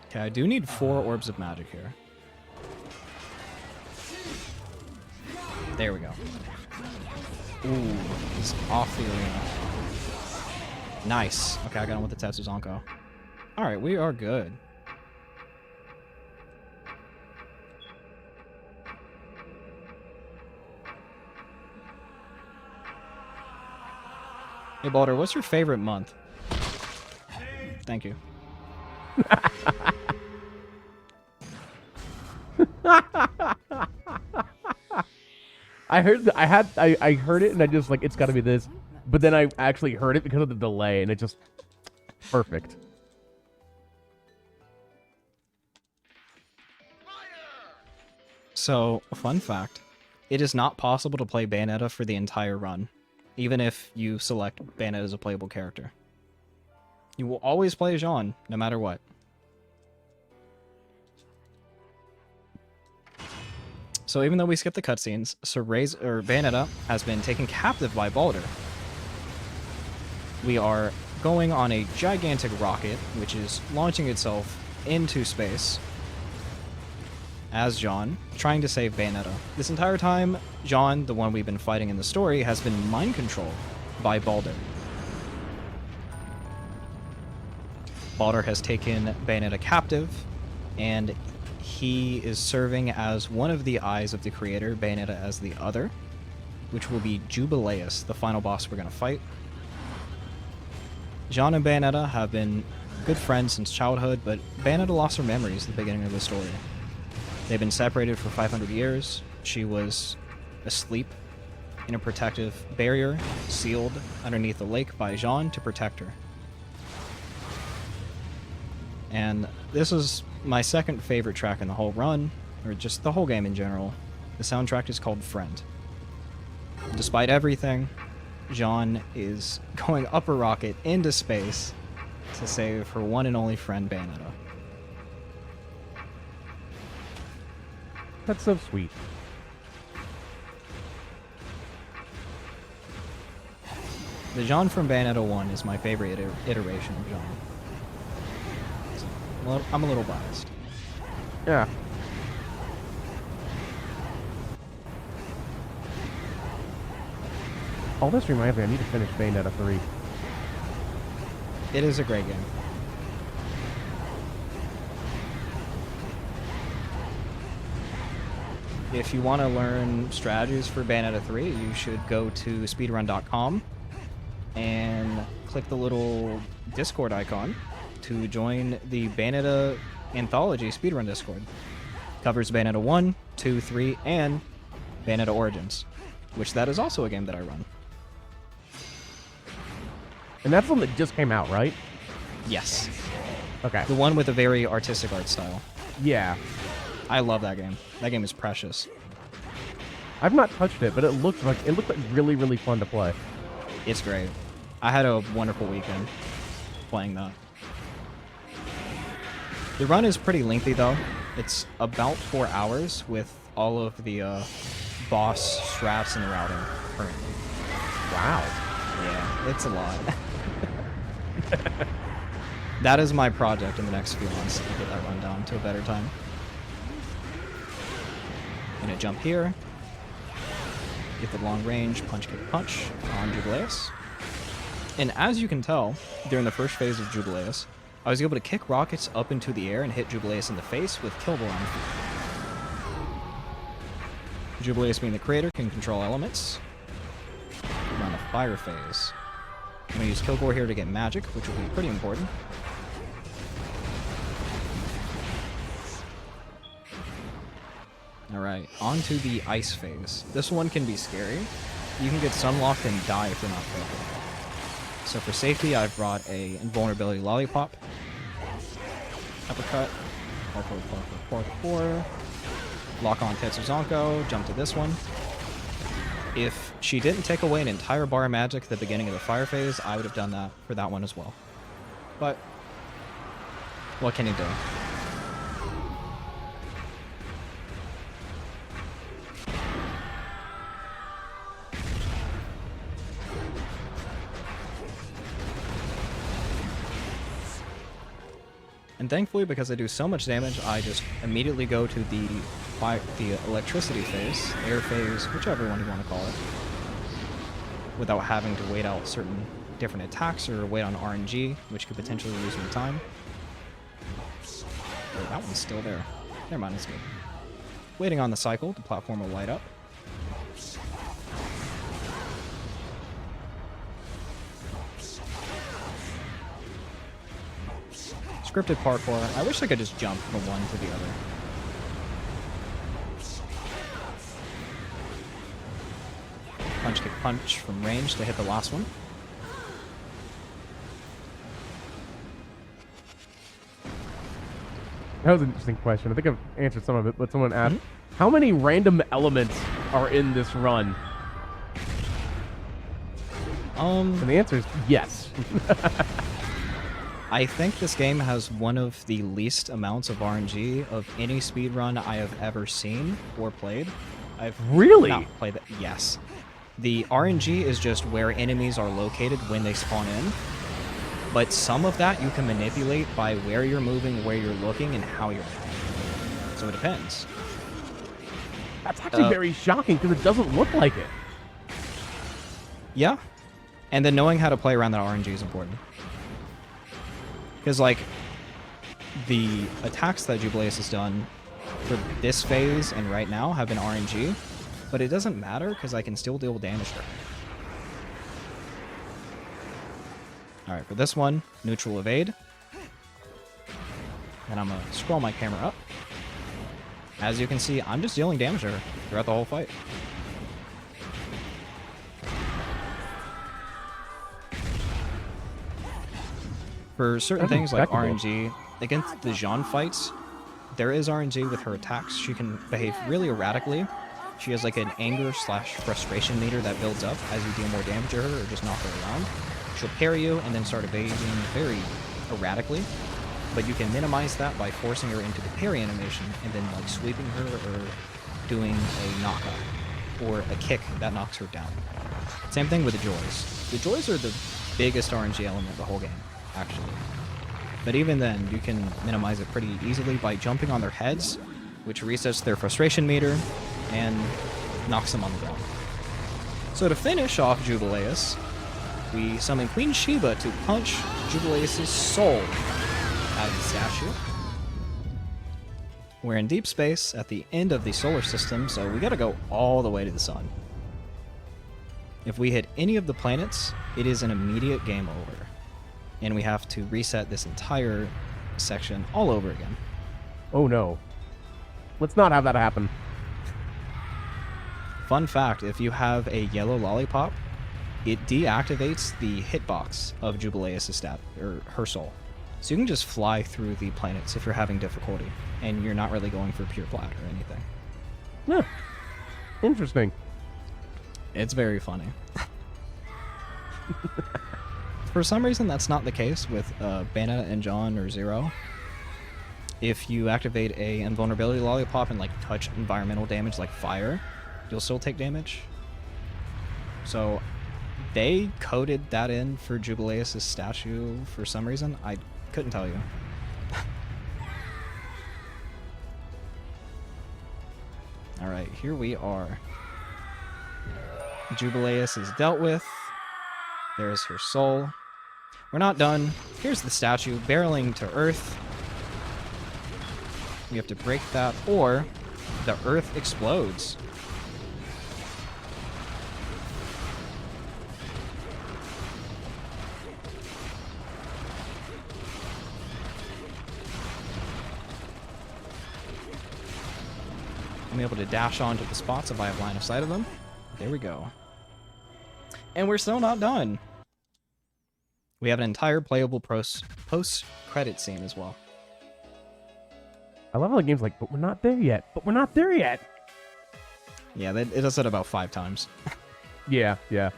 Okay, I do need 4 orbs of magic here. There we go. Ooh, he's off the arena. Nice. Okay, I got him with the Tetsuzanko. Alright, we are good. Hey, Baldur, what's your favorite month? Thank you. I heard I heard it and I just like it's got to be this, but then I actually heard it because of the delay and it just perfect. So, fun fact, it is not possible to play Bayonetta for the entire run, even if you select Bayonetta as a playable character. You will always play Jean, no matter what. So even though we skip the cutscenes, Bayonetta has been taken captive by Baldur. We are going on a gigantic rocket, which is launching itself into space as Jean, trying to save Bayonetta. This entire time, Jean, the one we've been fighting in the story, has been mind controlled by Baldur. Baldur has taken Bayonetta captive, and he is serving as one of the eyes of the creator, Bayonetta as the other, which will be Jubileus, the final boss we're going to fight. Jean and Bayonetta have been good friends since childhood, but Bayonetta lost her memories at the beginning of the story. They've been separated for 500 years. She was asleep in a protective barrier, sealed underneath the lake by Jean to protect her. And this is my second favorite track in the whole run, or just the whole game in general. The soundtrack is called Friend. Despite everything, Jean is going up a rocket into space to save her one and only friend, Bayonetta. That's so sweet. The Jean from Bayonetta 1 is my favorite iteration of Jean. Well, I'm a little biased. Yeah. Oh, this reminds me, I need to finish Bayonetta 3. It is a great game. If you want to learn strategies for Bayonetta 3, you should go to speedran.com and click the little Discord icon to join the Bayonetta Anthology Speedrun Discord. Covers Bayonetta 1, 2, 3, and Bayonetta Origins, which that is also a game that I run. And that's one that just came out, right? Yes. Okay. The one with a very artistic art style. Yeah. I love that game. That game is precious. I've not touched it, but it looked like really, really fun to play. It's great. I had a wonderful weekend playing that. The run is pretty lengthy, though. It's about 4 hours with all of the boss straps and routing currently. Wow. Yeah, it's a lot. That is my project in the next few months, to get that run down to a better time. I'm gonna jump here. Get the long range punch kick punch on Jubileus. And as you can tell, during the first phase of Jubileus, I was able to kick rockets up into the air and hit Jubileus in the face with Killbore on feet. Jubileus, being the creator, can control elements. We're on the fire phase. I'm going to use Killbore here to get magic, which will be pretty important. Alright, on to the ice phase. This one can be scary. You can get sunlocked and die if you're not careful. So for safety, I've brought a invulnerability lollipop. Uppercut. Parkour. Lock on Tetsuzanko. Jump to this one. If she didn't take away an entire bar of magic at the beginning of the fire phase, I would have done that for that one as well. But what can you do? And thankfully, because I do so much damage, I just immediately go to the electricity phase, air phase, whichever one you want to call it, without having to wait out certain different attacks or wait on RNG, which could potentially lose me time. Oh, that one's still there. Never mind, it's good. Waiting on the cycle, the platform will light up. Scripted parkour. I wish I could just jump from one to the other. Punch, kick, punch from range to hit the last one. That was an interesting question. I think I've answered some of it, but someone asked, how many random elements are in this run? And the answer is yes. I think this game has one of the least amounts of RNG of any speedrun I have ever seen or played. I've Really? not played that. Yes. The RNG is just where enemies are located when they spawn in. But some of that you can manipulate by where you're moving, where you're looking, and how you're moving. So it depends. That's actually very shocking because it doesn't look like it. Yeah. And then knowing how to play around that RNG is important. Because, like, the attacks that Jubileus has done for this phase and right now have been RNG, but it doesn't matter because I can still deal damage to her. Alright, for this one, neutral evade. And I'm going to scroll my camera up. As you can see, I'm just dealing damage to her throughout the whole fight. For certain That's things like impeccable. RNG, against the Jean fights, there is RNG with her attacks. She can behave really erratically. She has like an anger slash frustration meter that builds up as you deal more damage to her or just knock her around. She'll parry you and then start evading very erratically, but you can minimize that by forcing her into the parry animation and then like sweeping her or doing a knockout or a kick that knocks her down. Same thing with the Joys. The Joys are the biggest RNG element of the whole game, actually. But even then, you can minimize it pretty easily by jumping on their heads, which resets their frustration meter and knocks them on the ground. So to finish off Jubileus, we summon Queen Sheba to punch Jubileus' soul out of the statue. We're in deep space at the end of the solar system, so we gotta go all the way to the sun. If we hit any of the planets, it is an immediate game over. And we have to reset this entire section all over again. Oh no. Let's not have that happen. Fun fact, if you have a yellow lollipop, it deactivates the hitbox of Jubileus' stat, or her soul. So you can just fly through the planets if you're having difficulty, and you're not really going for pure plat or anything. Yeah. Interesting. It's very funny. For some reason, that's not the case with Bayonetta and John or Zero. If you activate a invulnerability lollipop and like touch environmental damage like fire, you'll still take damage. So they coded that in for Jubileus' statue for some reason. I couldn't tell you. Alright, here we are. Jubileus is dealt with. There's her soul. We're not done. Here's the statue barreling to Earth. We have to break that, or the Earth explodes. I'm able to dash onto the spots if I have line of sight of them. There we go. And we're still not done. We have an entire playable post-credit scene as well. I love how the game's like, but we're not there yet. But we're not there yet. Yeah, it does that about 5 times. Yeah, yeah.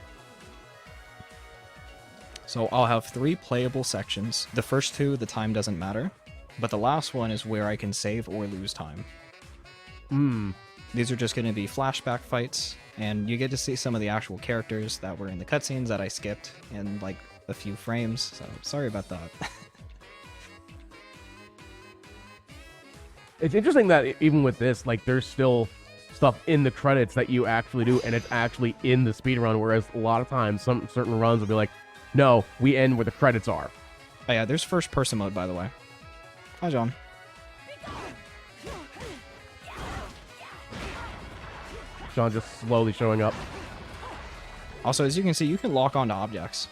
So I'll have 3 playable sections. The first 2, the time doesn't matter. But the last one is where I can save or lose time. These are just going to be flashback fights, and you get to see some of the actual characters that were in the cutscenes that I skipped in like a few frames, so sorry about that. It's interesting that even with this, like, there's still stuff in the credits that you actually do, and it's actually in the speed run, whereas a lot of times, some certain runs will be like, no, we end where the credits are. Oh yeah, there's first-person mode, by the way. Hi, John. John just slowly showing up. Also, as you can see, you can lock onto objects.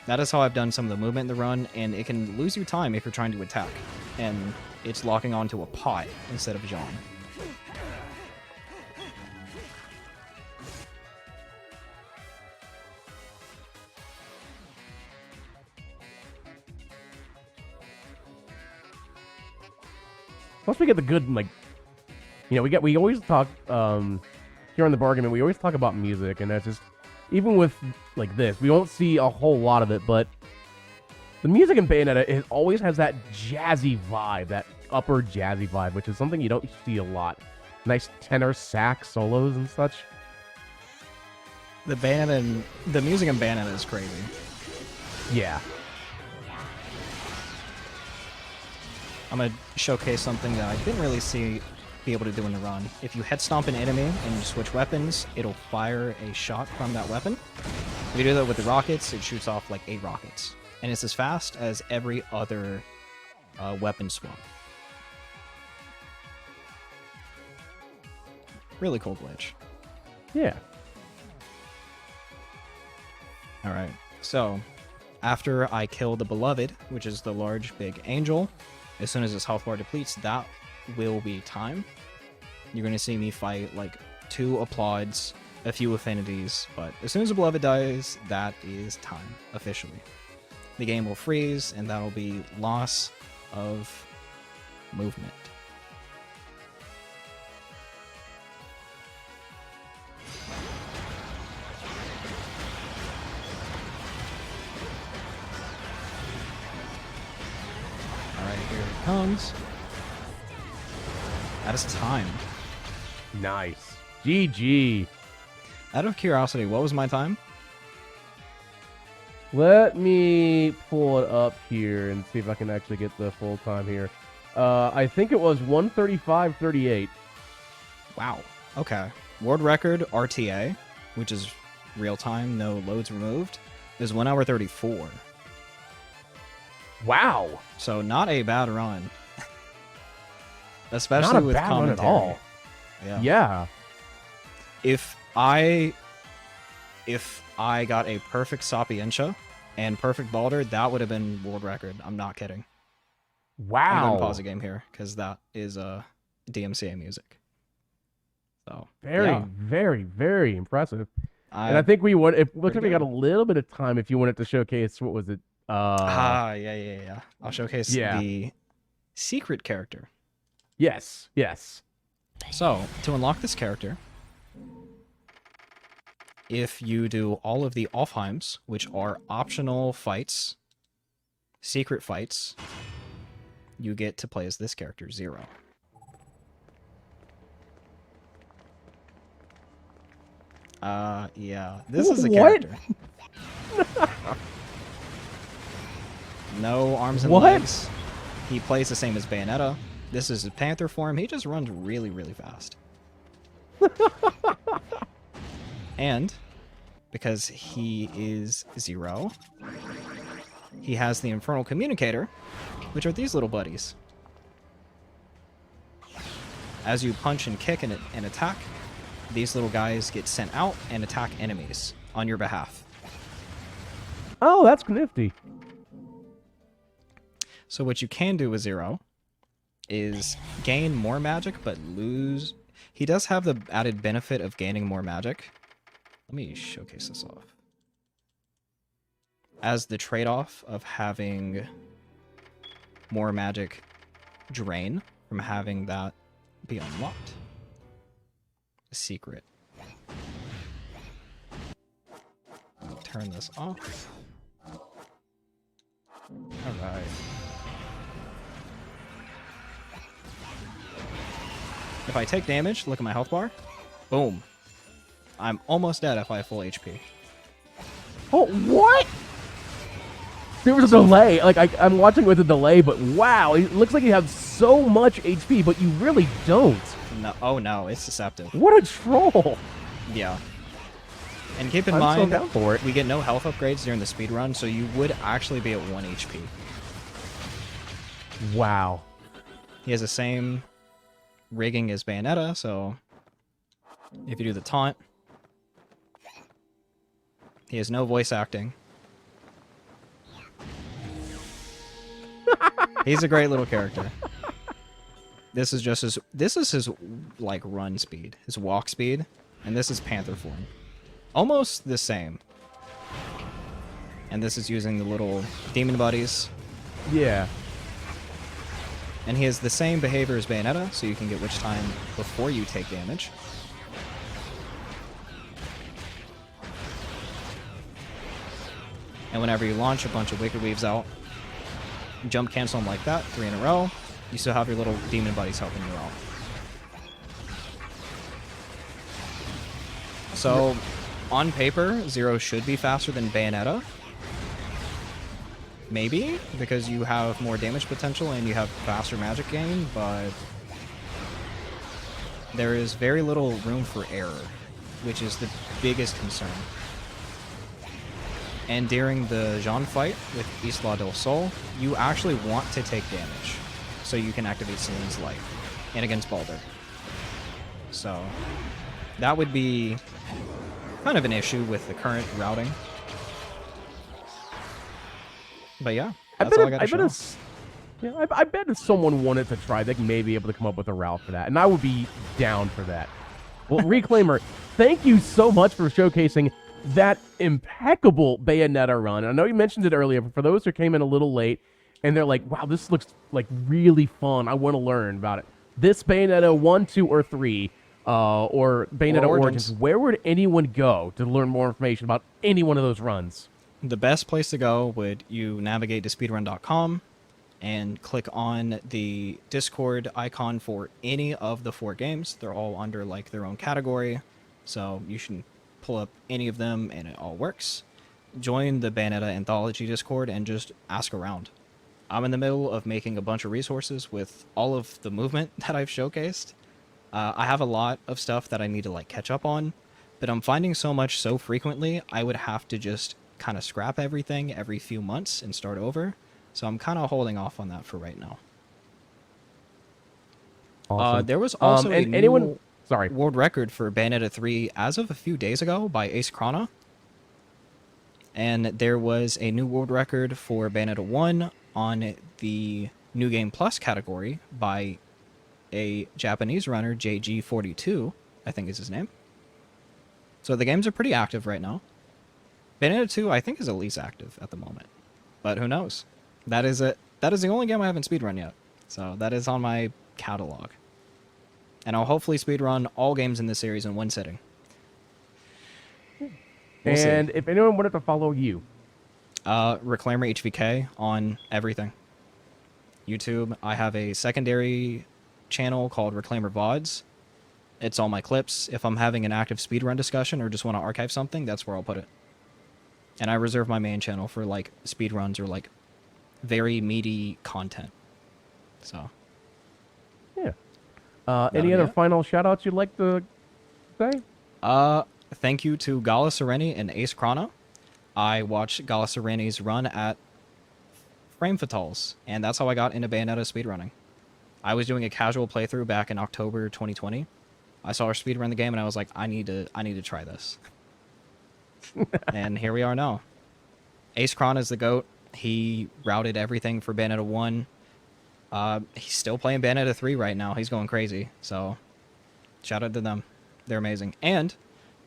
That is how I've done some of the movement in the run, and it can lose you time if you're trying to attack. And it's locking onto a pot instead of John. Plus, we get the good, like, you know, we always talk, here on the bargain, we always talk about music, and that's just, even with, like, this, we won't see a whole lot of it, but the music in Bayonetta, it always has that jazzy vibe, that upper jazzy vibe, which is something you don't see a lot. Nice tenor sax solos and such. The music in Bayonetta is crazy. Yeah. I'm going to showcase something that I didn't really be able to do in the run. If you head stomp an enemy and you switch weapons, it'll fire a shot from that weapon. If you do that with the rockets, it shoots off like 8 rockets. And it's as fast as every other weapon swap. Really cool glitch. Yeah. Alright, so after I kill the Beloved, which is the large big angel, as soon as his health bar depletes, that will be time. You're going to see me fight like 2 applauds, a few affinities, but as soon as the Beloved dies, that is time, officially. The game will freeze, and that'll be loss of movement. Alright, here it comes. That is time. Nice. GG. Out of curiosity, what was my time? Let me pull it up here and see if I can actually get the full time here. I think it was 1:35:38. Wow. Okay. World record RTA, which is real time, no loads removed, is 1:34. Wow. So not a bad run. Especially Not a with bad run commentary. at all. Yeah. Yeah. If I got a perfect Sapientia and perfect Balder, that would have been world record. I'm not kidding. I'm Wow. going to pause the game here because that is DMCA music. So Very, yeah. very, very impressive. And I think we would. It looks like we got a little bit of time if you wanted to showcase. What was it? Yeah. I'll showcase the secret character. Yes. So, to unlock this character, if you do all of the Offheims, which are optional fights, secret fights, you get to play as this character, Zero. Yeah. This is a character. No arms and legs. He plays the same as Bayonetta. This is his Panther form. He just runs really, really fast. And because he is Zero, he has the Infernal Communicator, which are these little buddies. As you punch and kick and attack, these little guys get sent out and attack enemies on your behalf. Oh, that's nifty. So what you can do with Zero is gain more magic, but lose... He does have the added benefit of gaining more magic. Let me showcase this off. As the trade-off of having more magic drain from having that be unlocked. A secret. I'll turn this off. Alright. If I take damage, look at my health bar. Boom. I'm almost dead if I have full HP. Oh, what? There was a delay. Like, I'm watching with a delay, but wow, it looks like you have so much HP, but you really don't. No, oh no, it's deceptive. What a troll. Yeah. And keep in I'm so mind, down for it. we get no health upgrades during the speed run, so you would actually be at 1 HP. Wow. He has the same rigging as Bayonetta, so if you do the taunt, he has no voice acting. He's a great little character. This is his like run speed, his walk speed, and this is Panther form. Almost the same. And this is using the little demon buddies. Yeah. And he has the same behavior as Bayonetta, so you can get witch time before you take damage. And whenever you launch a bunch of Wicked Weaves out, jump cancel them like that, 3 in a row, you still have your little demon buddies helping you out. So, on paper, Zero should be faster than Bayonetta. Maybe, because you have more damage potential and you have faster magic gain, but there is very little room for error, which is the biggest concern. And during the Jean fight with Isla del Sol, you actually want to take damage, so you can activate Celine's Life, and against Baldur. So, that would be kind of an issue with the current routing. But yeah, that's all I got to show. I bet if someone wanted to try, they may be able to come up with a route for that, and I would be down for that. Well, Reclaimer, thank you so much for showcasing that impeccable Bayonetta run. I know you mentioned it earlier, but for those who came in a little late and they're like, wow, this looks like really fun, I want to learn about it. This Bayonetta 1, 2, or 3, or Bayonetta Origins, where would anyone go to learn more information about any one of those runs? The best place to go would you navigate to speedrun.com and click on the Discord icon for any of the 4 games. They're all under like their own category, so you should pull up any of them and it all works. Join the Bayonetta Anthology Discord and just ask around. I'm in the middle of making a bunch of resources with all of the movement that I've showcased. I have a lot of stuff that I need to like catch up on, but I'm finding so much so frequently, I would have to just kind of scrap everything every few months and start over. So I'm kind of holding off on that for right now. Awesome. There was also a new sorry, world record for Bayonetta 3 as of a few days ago by Ace Krana. And there was a new world record for Bayonetta 1 on the New Game Plus category by a Japanese runner, JG42, I think is his name. So the games are pretty active right now. Bayonetta 2, I think, is at least active at the moment. But who knows? That is the only game I haven't speedrun yet. So that is on my catalog. And I'll hopefully speedrun all games in this series in one sitting. We'll see. If anyone wanted to follow you, Reclaimer HVK on everything. YouTube, I have a secondary channel called Reclaimer VODs. It's all my clips. If I'm having an active speedrun discussion or just want to archive something, that's where I'll put it. And I reserve my main channel for like speedruns or like very meaty content. So yeah. Any other final shout-outs you'd like to say? Thank you to Gala Sereni and Ace Krana. I watched Gala Sereni's run at Frame Fatals, and that's how I got into Bayonetta speedrunning. I was doing a casual playthrough back in October 2020. I saw her speedrun the game, and I was like, I need to try this. And here we are now. Ace Krana is the GOAT. He routed everything for Bayonetta 1. He's still playing Bayonetta 3 right now. He's going crazy. So, shout out to them. They're amazing. And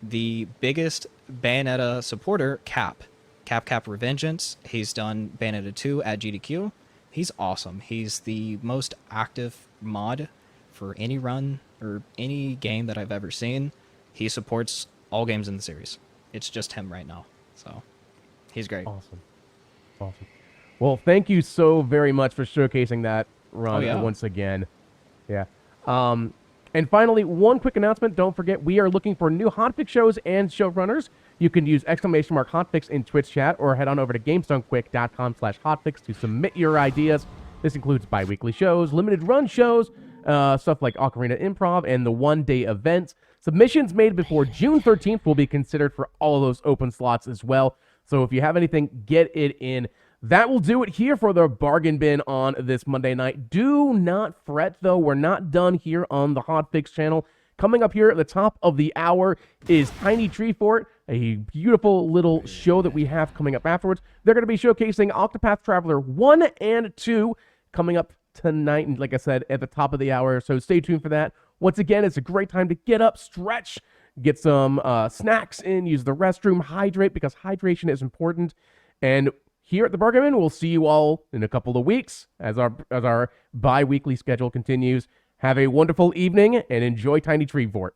the biggest Bayonetta supporter, Cap Revengeance. He's done Bayonetta 2 at GDQ. He's awesome. He's the most active mod for any run or any game that I've ever seen. He supports all games in the series. It's just him right now. So, he's great. Awesome. Well, thank you so very much for showcasing that run once again. Yeah. And finally, one quick announcement. Don't forget, we are looking for new Hotfix shows and showrunners. You can use !hotfix in Twitch chat or head on over to GameStoneQuick.com/hotfix to submit your ideas. This includes bi-weekly shows, limited run shows, stuff like Ocarina Improv, and the one-day events. Submissions made before June 13th will be considered for all of those open slots as well. So if you have anything, get it in. That will do it here for the bargain bin on this Monday night. Do not fret, though. We're not done here on the Hotfix channel. Coming up here at the top of the hour is Tiny Tree Fort, a beautiful little show that we have coming up afterwards. They're going to be showcasing Octopath Traveler 1 and 2 coming up tonight, and like I said, at the top of the hour, so stay tuned for that. Once again, it's a great time to get up, stretch, get some snacks in, use the restroom, hydrate, because hydration is important. And here at the Bargain Bin, we'll see you all in a couple of weeks as our bi-weekly schedule continues. Have a wonderful evening and enjoy Tiny Tree Fort.